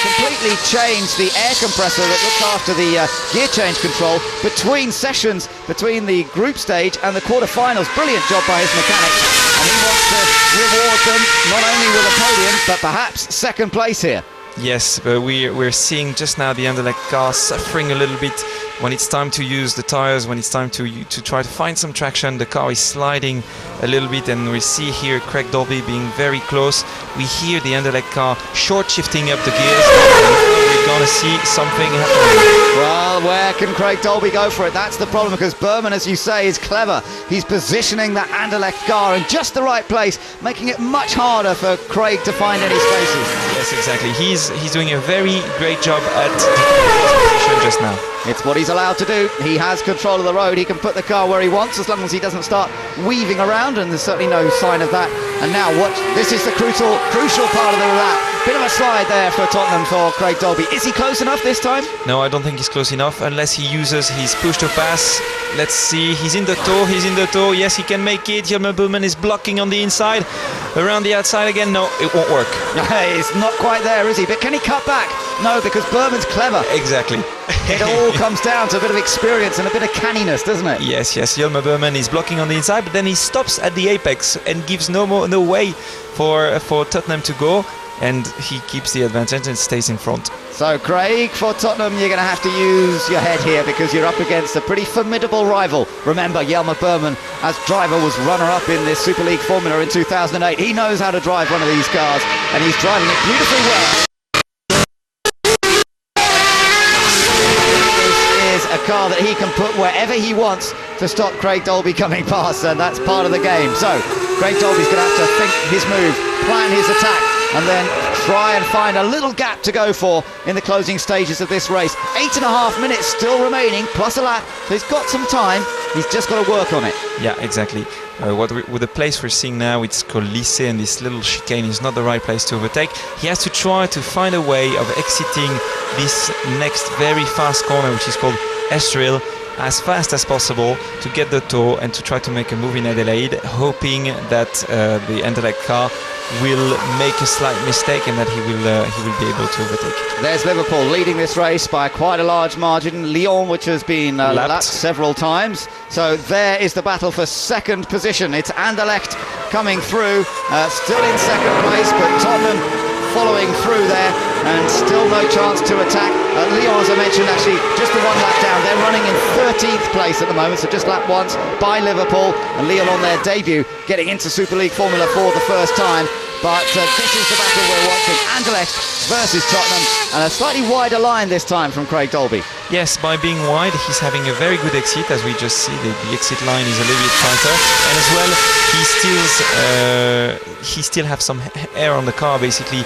S1: completely change the air compressor that looked after the gear change control between sessions, between the group stage and the quarterfinals. Brilliant job by his mechanics, and he wants to reward them not only with a podium but perhaps second place here.
S9: Yes, but we're seeing just now the Anderlecht car suffering a little bit when it's time to use the tires, when it's time to try to find some traction. The car is sliding a little bit, and we see here Craig Dolby being very close. We hear the Anderlecht car short shifting up the gears. We're gonna see something happening.
S1: Well, where can Craig Dolby go for it? That's the problem, because Berman, as you say, is clever. He's positioning the Anderlecht car in just the right place, making it much harder for Craig to find any spaces.
S9: Yes, exactly. He's doing a very great job at position just now.
S1: It's what he's allowed to do. He has control of the road. He can put the car where he wants as long as he doesn't start weaving around, and there's certainly no sign of that. And now watch, this is the crucial part of the lap. Bit of a slide there for Tottenham for Craig Dolby. Is he close enough this time?
S9: No, I don't think he's close enough unless he uses his push to pass. Let's see, he's in the toe, yes, he can make it. Jelmer Berman is blocking on the inside. Around the outside again, no, it won't work.
S1: He's not quite there, is he? But can he cut back? No, because Berman's clever.
S9: Exactly.
S1: It all comes down to a bit of experience and a bit of canniness, doesn't it?
S9: Yes, Jelmer Berman is blocking on the inside, but then he stops at the apex and gives no way for Tottenham to go, and he keeps the advantage and stays in front.
S1: So Craig, for Tottenham, you're going to have to use your head here, because you're up against a pretty formidable rival. Remember, Jelmer Berman, as driver, was runner-up in this Super League Formula in 2008. He knows how to drive one of these cars, and he's driving it beautifully well. This is a car that he can put wherever he wants to stop Craig Dolby coming past, and that's part of the game. So Craig Dolby's going to have to think his move, plan his attack, and then try and find a little gap to go for in the closing stages of this race. 8.5 minutes still remaining, plus a lap, so he's got some time. He's just got to work on it.
S9: Yeah, exactly. With the place we're seeing now, it's called Lycée, and this little chicane is not the right place to overtake. He has to try to find a way of exiting this next very fast corner, which is called Estoril, as fast as possible to get the toe and to try to make a move in Adelaide, hoping that the Anderlecht car will make a slight mistake and that he will be able to overtake.
S1: There's Liverpool leading this race by quite a large margin. Lyon, which has been lapped several times. So there is the battle for second position. It's Anderlecht coming through, still in second place, but Tottenham following through there, and still no chance to attack. Lyon, as I mentioned, actually just the one lap down. They're running in 13th place at the moment, so just lapped once by Liverpool, and Lyon on their debut, getting into Super League Formula for the first time. But this is the battle we're watching. Anderlecht versus Tottenham, and a slightly wider line this time from Craig Dolby.
S9: Yes, by being wide, he's having a very good exit. As we just see, the exit line is a little bit tighter, and as well, he still have some air on the car, basically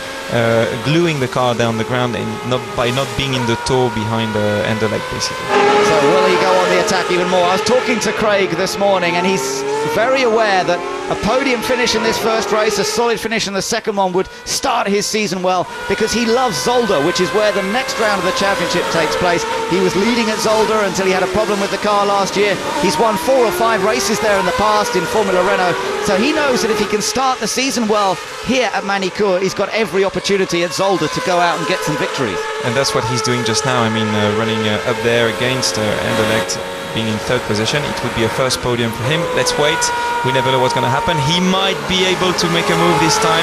S9: gluing the car down the ground, and by not being in the toe behind Anderlecht, basically.
S1: So will he go on the attack even more? I was talking to Craig this morning, and he's very aware that a podium finish in this first race, a solid finish in the second one, would start his season well, because he loves Zolder, which is where the next round of the championship takes place. He was leading at Zolder until he had a problem with the car last year. He's won 4 or 5 races there in the past in Formula Renault, so he knows that if he can start the season well here at Magny Cours, he's got every opportunity at Zolder to go out and get some victories.
S9: And that's what he's doing just now. I mean, running up there against Anderlecht, being in third position. It would be a first podium for him. Let's wait. We never know what's going to happen. He might be able to make a move this time.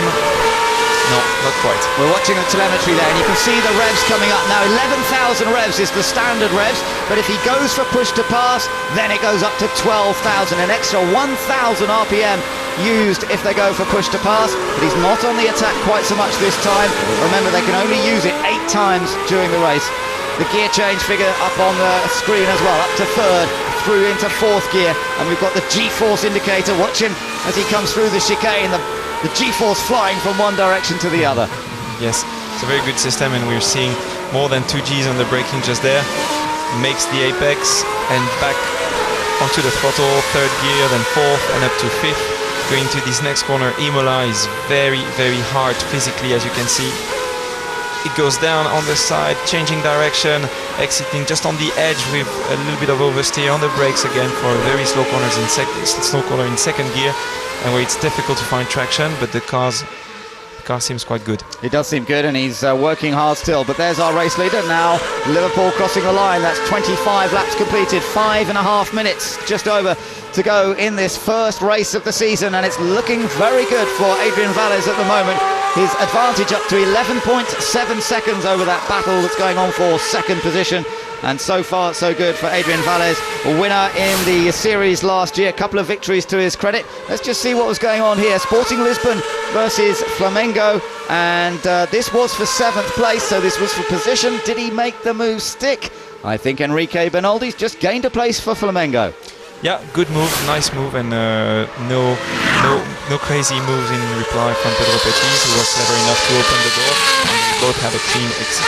S9: No, not quite.
S1: We're watching the telemetry there, and you can see the revs coming up now. 11,000 revs is the standard revs, but if he goes for push to pass, then it goes up to 12,000. An extra 1,000 RPM used if they go for push to pass, but he's not on the attack quite so much this time. Remember, they can only use it 8 times during the race. The gear change figure up on the screen as well, up to third, through into fourth gear, and we've got the G-force indicator watching as he comes through the chicane, the G-force flying from one direction to the other.
S9: Yes, it's a very good system, and we're seeing more than 2 Gs on the braking just there. Makes the apex and back onto the throttle, third gear, then fourth and up to fifth. Going to this next corner, Imola is very, very hard physically, as you can see. It goes down on the side, changing direction, exiting just on the edge with a little bit of oversteer on the brakes again for a very slow corner in second gear, and where it's difficult to find traction, but the car seems quite good.
S1: It does seem good, and he's working hard still. But there's our race leader now. Liverpool crossing the line. That's 25 laps completed, 5.5 minutes just over to go in this first race of the season, and it's looking very good for Adrian Valles at the moment. His advantage up to 11.7 seconds over that battle that's going on for second position. And so far, so good for Adrian Valles, a winner in the series last year. A couple of victories to his credit. Let's just see what was going on here. Sporting Lisbon versus Flamengo, and this was for 7th place, so this was for position. Did he make the move stick? I think Enrique Bernaldi's just gained a place for Flamengo.
S9: Yeah, good move, nice move, and no crazy moves in reply from Pedro Petit, who was clever enough to open the door, and they both have a clean exit.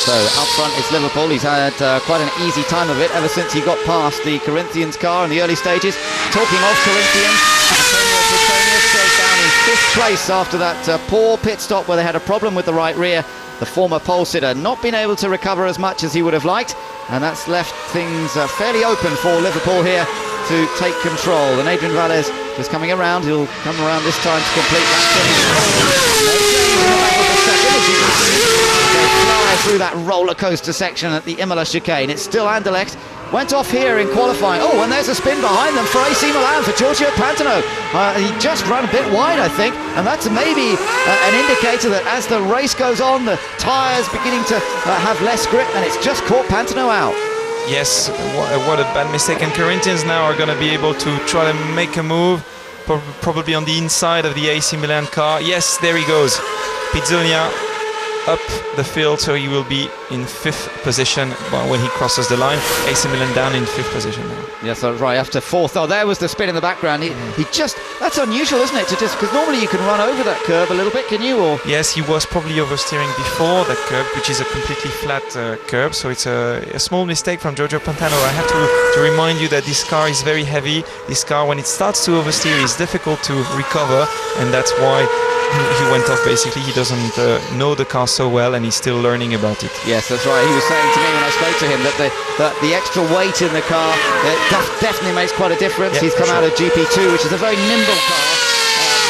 S1: So up front it's Liverpool. He's had quite an easy time of it ever since he got past the Corinthians car in the early stages. Talking of Corinthians, Antonio Petonius goes down in 5th place after that poor pit stop where they had a problem with the right rear. The former pole sitter not been able to recover as much as he would have liked, and that's left things fairly open for Liverpool here to take control. And Adrian Valles just coming around. He'll come around this time to complete that finish. No change in the battle for second, as you can see. They fly through that roller coaster section at the Imola chicane. It's still Anderlecht. Went off here in qualifying. Oh, and there's a spin behind them for AC Milan, for Giorgio Pantano. He just ran a bit wide, I think, and that's maybe an indicator that as the race goes on, the tyres beginning to have less grip, and it's just caught Pantano out.
S9: Yes, what a bad mistake. And Corinthians now are going to be able to try to make a move, probably on the inside of the AC Milan car. Yes, there he goes. Pizzonia up the field, so he will be in 5th position when he crosses the line. AC Milan down in 5th position now.
S1: Yes, that's right, after 4th. Oh, there was the spin in the background. He just, that's unusual, isn't it? To just, because normally you can run over that curve a little bit, can you? Or
S9: yes, he was probably oversteering before that curve, which is a completely flat curve, so it's a small mistake from Giorgio Pantano. I have to remind you that this car is very heavy. This car, when it starts to oversteer, is difficult to recover, and that's why he went off. Basically, he doesn't know the car so well, and he's still learning about it.
S1: Yes, that's right. He was saying to me when I spoke to him that the extra weight in the car definitely makes quite a difference. Yep, he's come out of GP2, which is a very nimble car,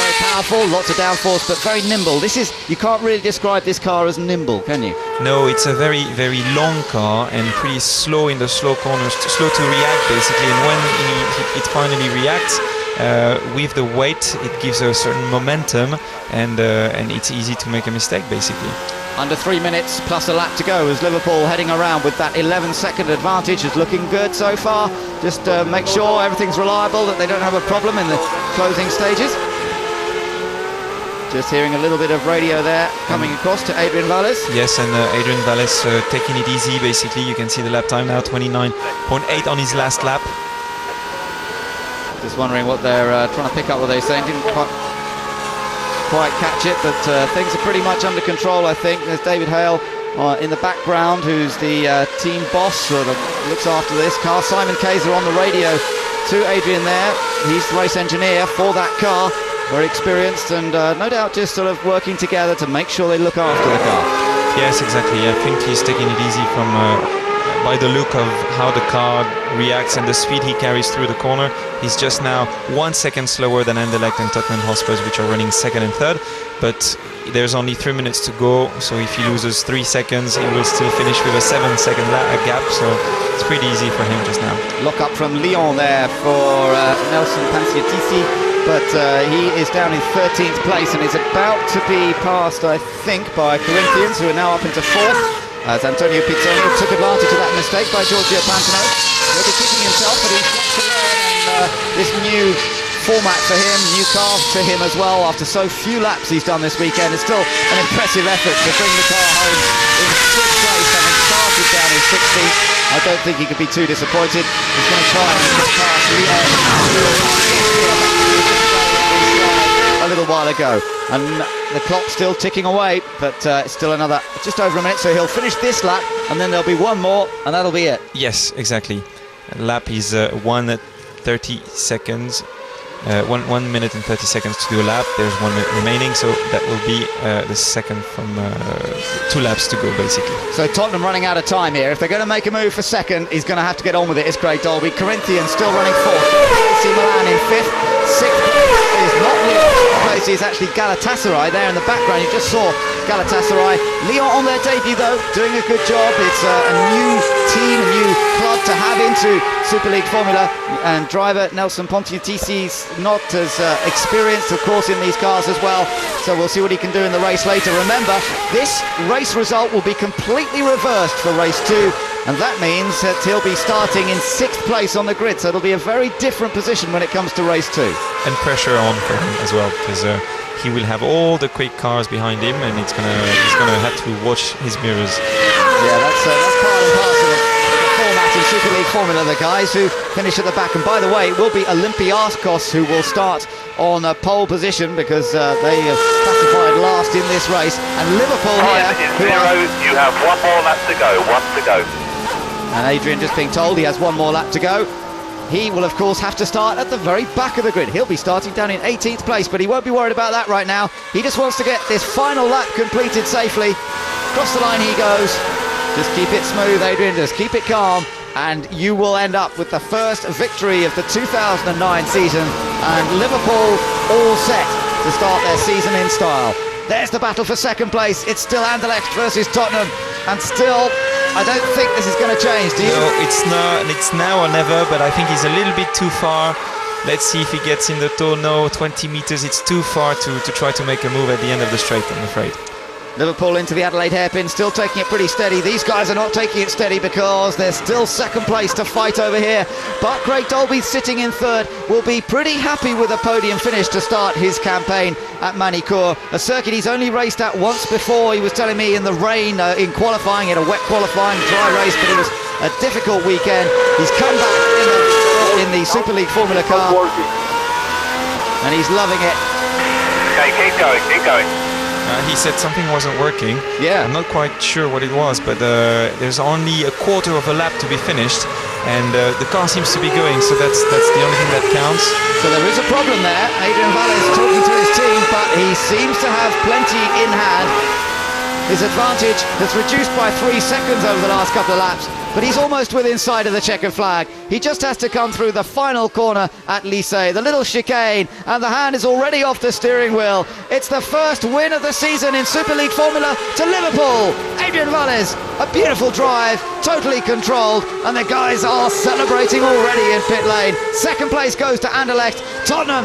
S1: very powerful, lots of downforce, but very nimble. You can't really describe this car as nimble, can you?
S9: No, it's a very, very long car and pretty slow in the slow corners, slow to react basically. And when it finally reacts, with the weight, it gives a certain momentum, and it's easy to make a mistake basically.
S1: Under 3 minutes plus a lap to go as Liverpool heading around with that 11-second advantage. Is looking good so far. Just make sure everything's reliable, that they don't have a problem in the closing stages. Just hearing a little bit of radio there coming across to Adrian Valles.
S9: Yes, and Adrian Valles taking it easy basically. You can see the lap time now, 29.8 on his last lap.
S1: Just wondering what they're trying to pick up, what they're saying. Didn't quite catch it, but things are pretty much under control, I think. There's David Hale in the background, who's the team boss, sort of looks after this car. Simon Kayser on the radio to Adrian there. He's the race engineer for that car, very experienced, and no doubt just sort of working together to make sure they look after the car.
S9: Yes, exactly. I think he's taking it easy from by the look of how the car reacts and the speed he carries through the corner. He's just now 1 second slower than Anderlecht and Tottenham Hotspur, which are running second and third, but there's only 3 minutes to go, so if he loses 3 seconds, he will still finish with a 7-second gap, so it's pretty easy for him just now.
S1: Lock up from Lyon there for Nelson Panciatici, but he is down in 13th place and is about to be passed, I think, by Corinthians, who are now up into 4th. As Antonio Pizzoni took advantage of that mistake by Giorgio Pantano. He'll be kicking himself, but he's got to learn, and this new format for him, new car for him as well, after so few laps he's done this weekend. It's still an impressive effort to bring the car home in 6th place, having started down in 16th. I don't think he could be too disappointed. He's going to try and pass Lyon a little while ago, and the clock's still ticking away, but it's still another just over a minute, so he'll finish this lap and then there'll be one more and that'll be it.
S9: Yes, exactly. Lap is 1:30 seconds, 1 minute and 30 seconds to do a lap. There's 1 minute remaining, so that will be the second from 2 laps to go basically.
S1: So Tottenham running out of time here. If they're going to make a move for second, he's going to have to get on with it. It's Craig Dolby. Corinthians still running 4th. AC Milan in 5th. 6th place is not Lyon. Place is actually Galatasaray there in the background. You just saw Galatasaray. Lyon on their debut though, doing a good job. It's a new team, a new club to have into Super League Formula, and driver Nelson Pontiatisi's not as experienced, of course, in these cars as well, so we'll see what he can do in the race later. Remember, this race result will be completely reversed for race 2, and that means that he'll be starting in 6th place on the grid, so it'll be a very different position when it comes to race 2.
S9: And pressure on for him as well, because he will have all the quick cars behind him, and he's gonna have to watch his mirrors.
S1: Yeah, that's part and parcel of the format in Super League Formula, the guys who finish at the back. And by the way, it will be Olympiakos who will start on a pole position, because they have classified last in this race. And Liverpool here,
S11: you have 1 more lap to go, 1 to go.
S1: And Adrian just being told he has 1 more lap to go. He will, of course, have to start at the very back of the grid. He'll be starting down in 18th place, but he won't be worried about that right now. He just wants to get this final lap completed safely. Across the line he goes. Just keep it smooth, Adrian, just keep it calm, and you will end up with the first victory of the 2009 season, and Liverpool all set to start their season in style. There's the battle for second place. It's still Anderlecht versus Tottenham, and still, I don't think this is going to change, do you?
S9: No, it's now or never, but I think he's a little bit too far. Let's see if he gets in the toe. No, 20 meters, it's too far to try to make a move at the end of the straight, I'm afraid.
S1: Liverpool into the Adelaide hairpin, still taking it pretty steady. These guys are not taking it steady because there's still second place to fight over here. But Craig Dolby, sitting in 3rd, will be pretty happy with a podium finish to start his campaign at Magny Cours, a circuit he's only raced at once before. He was telling me in the rain in qualifying, in a wet qualifying, dry race, but it was a difficult weekend. He's come back in the Super League Formula car, and he's loving it.
S11: Okay, keep going, keep going.
S9: He said something wasn't working.
S1: Yeah.
S9: I'm not quite sure what it was, but there's only a quarter of a lap to be finished, and the car seems to be going, so that's the only thing that counts.
S1: So there is a problem there. Adrian Valles talking to his team, but he seems to have plenty in hand. His advantage has reduced by 3 seconds over the last couple of laps, but he's almost within sight of the checkered flag. He just has to come through the final corner at Lycée, the little chicane, and the hand is already off the steering wheel. It's the first win of the season in Super League Formula to Liverpool. Adrian Valles, a beautiful drive, totally controlled, and the guys are celebrating already in pit lane. Second place goes to Anderlecht. Tottenham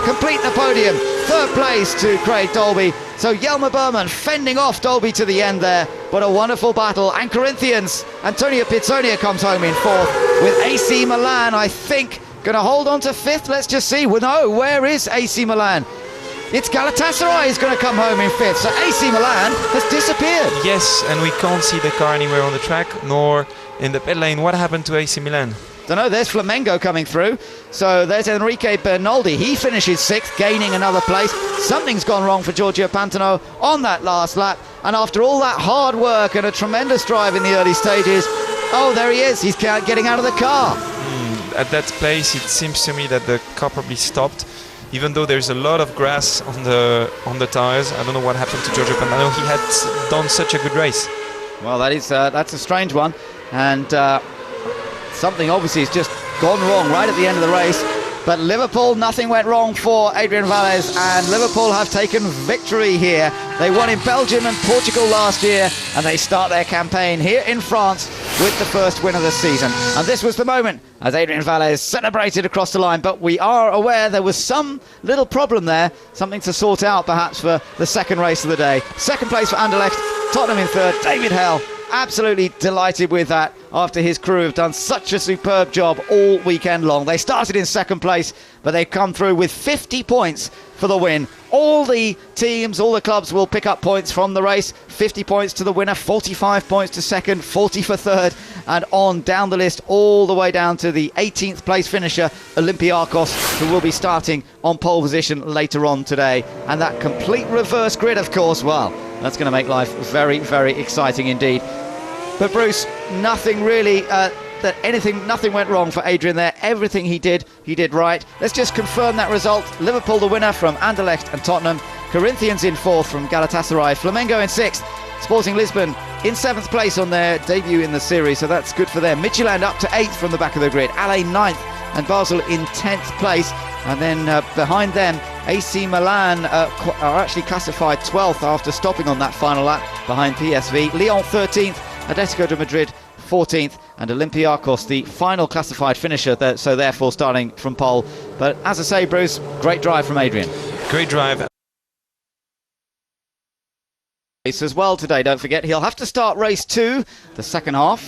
S1: complete the podium. Third place to Craig Dolby. So Jelmer Berman fending off Dolby to the end there. What a wonderful battle. And Corinthians, Antonio Pizzonia comes home in fourth, with AC Milan, I think, going to hold on to fifth. Let's just see. Well, no, where is AC Milan? It's Galatasaray is going to come home in fifth. So AC Milan has disappeared.
S9: Yes, and we can't see the car anywhere on the track, nor in the pit lane. What happened to AC Milan?
S1: Don't know, there's Flamengo coming through. So there's Enrique Bernoldi. He finishes sixth, gaining another place. Something's gone wrong for Giorgio Pantano on that last lap. And after all that hard work and a tremendous drive in the early stages, oh, there he is. He's getting out of the car.
S9: At that place, it seems to me that the car probably stopped. Even though there's a lot of grass on the tires. I don't know what happened to Giorgio Pantano. He had done such a good race.
S1: Well, that's a strange one. And something obviously has just gone wrong right at the end of the race. But Liverpool, nothing went wrong for Adrian Valles, and Liverpool have taken victory here. They won in Belgium and Portugal last year, and they start their campaign here in France with the first win of the season. And this was the moment as Adrian Valles celebrated across the line. But we are aware there was some little problem there, something to sort out perhaps for the second race of the day. Second place for Anderlecht, Tottenham in third, David Hell. Absolutely delighted with that after his crew have done such a superb job all weekend long. They started in second place, but they've come through with 50 points for the win. All the teams, all the clubs will pick up points from the race. 50 points to the winner, 45 points to second, 40 for third, and on down the list all the way down to the 18th place finisher, Olympiacos, who will be starting on pole position later on today. And that complete reverse grid, of course, well, that's going to make life very, very exciting indeed. But Bruce, nothing really, nothing went wrong for Adrian there. Everything he did right. Let's just confirm that result. Liverpool the winner from Anderlecht and Tottenham. Corinthians in fourth from Galatasaray. Flamengo in sixth. Sporting Lisbon in seventh place on their debut in the series, so that's good for them. Midtjylland up to eighth from the back of the grid. Ale ninth, and Basel in 10th place. And then behind them, AC Milan are actually classified 12th after stopping on that final lap behind PSV. Lyon 13th, Atletico de Madrid 14th, and Olympiacos the final classified finisher, so therefore starting from pole. But as I say, Bruce, great drive from Adrian.
S9: Great drive.
S1: As well today, don't forget, he'll have to start race 2, the second half,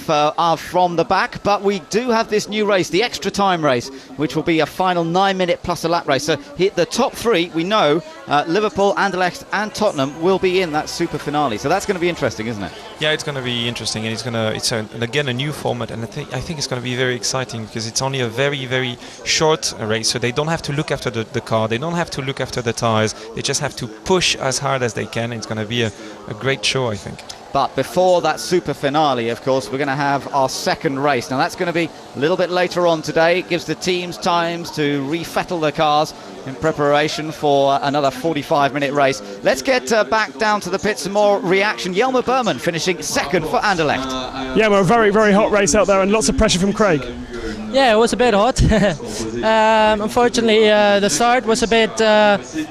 S1: from the back, but we do have this new race, the extra time race, which will be a final 9-minute plus a lap race. So the top three, we know, Liverpool, Anderlecht and Tottenham will be in that super finale. So that's going to be interesting, isn't it?
S9: Yeah, it's going to be interesting, and it's again a new format, and I think it's going to be very exciting because it's only a very, very short race, so they don't have to look after the car, they don't have to look after the tires, they just have to push as hard as they can. It's going to be a great show, I think.
S1: But before that super finale, of course, we're going to have our second race. Now that's going to be a little bit later on today. It gives the teams times to refettle their cars in preparation for another 45-minute race. Let's get back down to the pit, some more reaction. Jelmer Berman finishing second for Anderlecht.
S8: Yeah, well, a very, very hot race out there and lots of pressure from Craig.
S12: Yeah, it was a bit hot. Unfortunately, the start was a bit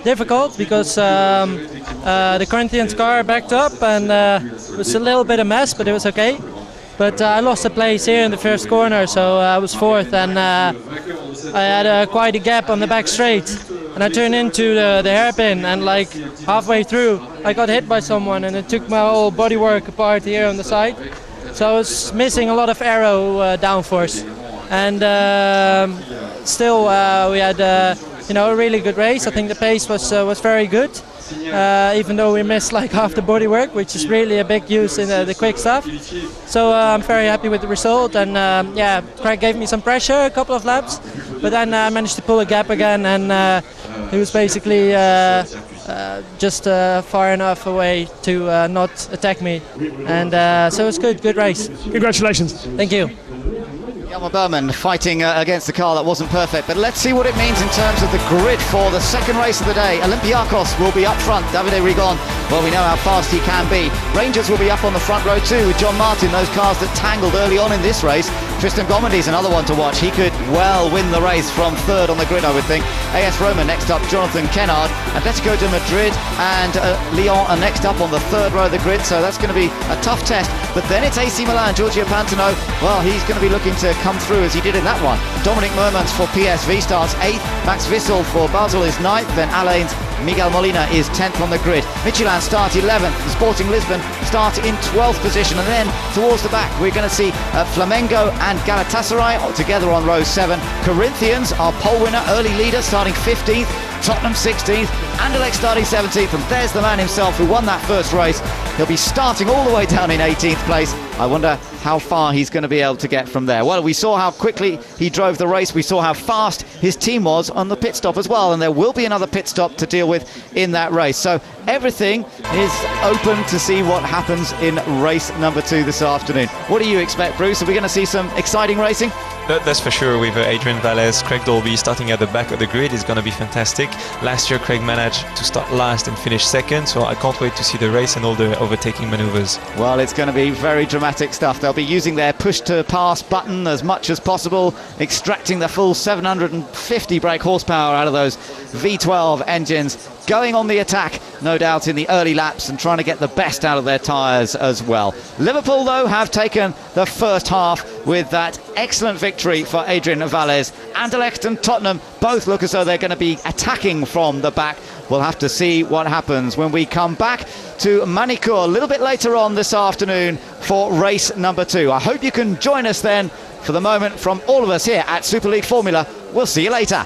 S12: difficult because the Corinthians car backed up and it was a little bit of a mess, but it was okay. But I lost a place here in the first corner, so I was fourth, and I had quite a gap on the back straight. And I turned into the hairpin, and like halfway through, I got hit by someone, and it took my whole bodywork apart here on the side. So I was missing a lot of aero downforce. And still, we had a really good race. I think the pace was very good, even though we missed like half the bodywork, which is really a big use in the quick stuff. So I'm very happy with the result. And yeah, Craig gave me some pressure a couple of laps, but then I managed to pull a gap again, and he was basically just far enough away to not attack me. And so it's good race.
S8: Congratulations.
S12: Thank you.
S1: Jan Berman fighting against the car that wasn't perfect, but let's see what it means in terms of the grid for the second race of the day. Olympiakos will be up front. Davide Rigon, well, we know how fast he can be. Rangers will be up on the front row too with John Martin, those cars that tangled early on in this race. Tristan Gomendy's another one to watch. He could well win the race from third on the grid, I would think. AS Roma next up, Jonathan Kennard. Atletico de Madrid and Lyon are next up on the third row of the grid, so that's going to be a tough test. But then it's AC Milan, Giorgio Pantano. Well, he's going to be looking to come through as he did in that one. Dominic Mermans for PSV starts 8th. Max Wissel for Basel is 9th. Then Alain's Miguel Molina is 10th on the grid. Midtjylland start 11th. Sporting Lisbon start in 12th position. And then towards the back, we're going to see Flamengo and Galatasaray together on row 7. Corinthians, our pole winner, early leader, starting 15th. Tottenham 16th, Anderlecht starting 17th, and there's the man himself who won that first race. He'll be starting all the way down in 18th place. I wonder how far he's going to be able to get from there. Well, we saw how quickly he drove the race. We saw how fast his team was on the pit stop as well, and there will be another pit stop to deal with in that race. So everything is open to see what happens in race number 2 this afternoon. What do you expect, Bruce? Are we going to see some exciting racing?
S9: That's for sure. With Adrian Valles, Craig Dolby starting at the back of the grid is going to be fantastic. Last year Craig managed to start last and finish second, so I can't wait to see the race and all the overtaking maneuvers.
S1: Well, it's going to be very dramatic stuff. They'll be using their push to pass button as much as possible, extracting the full 750 brake horsepower out of those V12 engines, going on the attack, no doubt, in the early laps and trying to get the best out of their tyres as well. Liverpool, though, have taken the first half with that excellent victory for Adrian Valles. Anderlecht and Tottenham both look as though they're going to be attacking from the back. We'll have to see what happens when we come back to Magny Cours a little bit later on this afternoon for race number 2. I hope you can join us then. For the moment, from all of us here at Super League Formula, we'll see you later.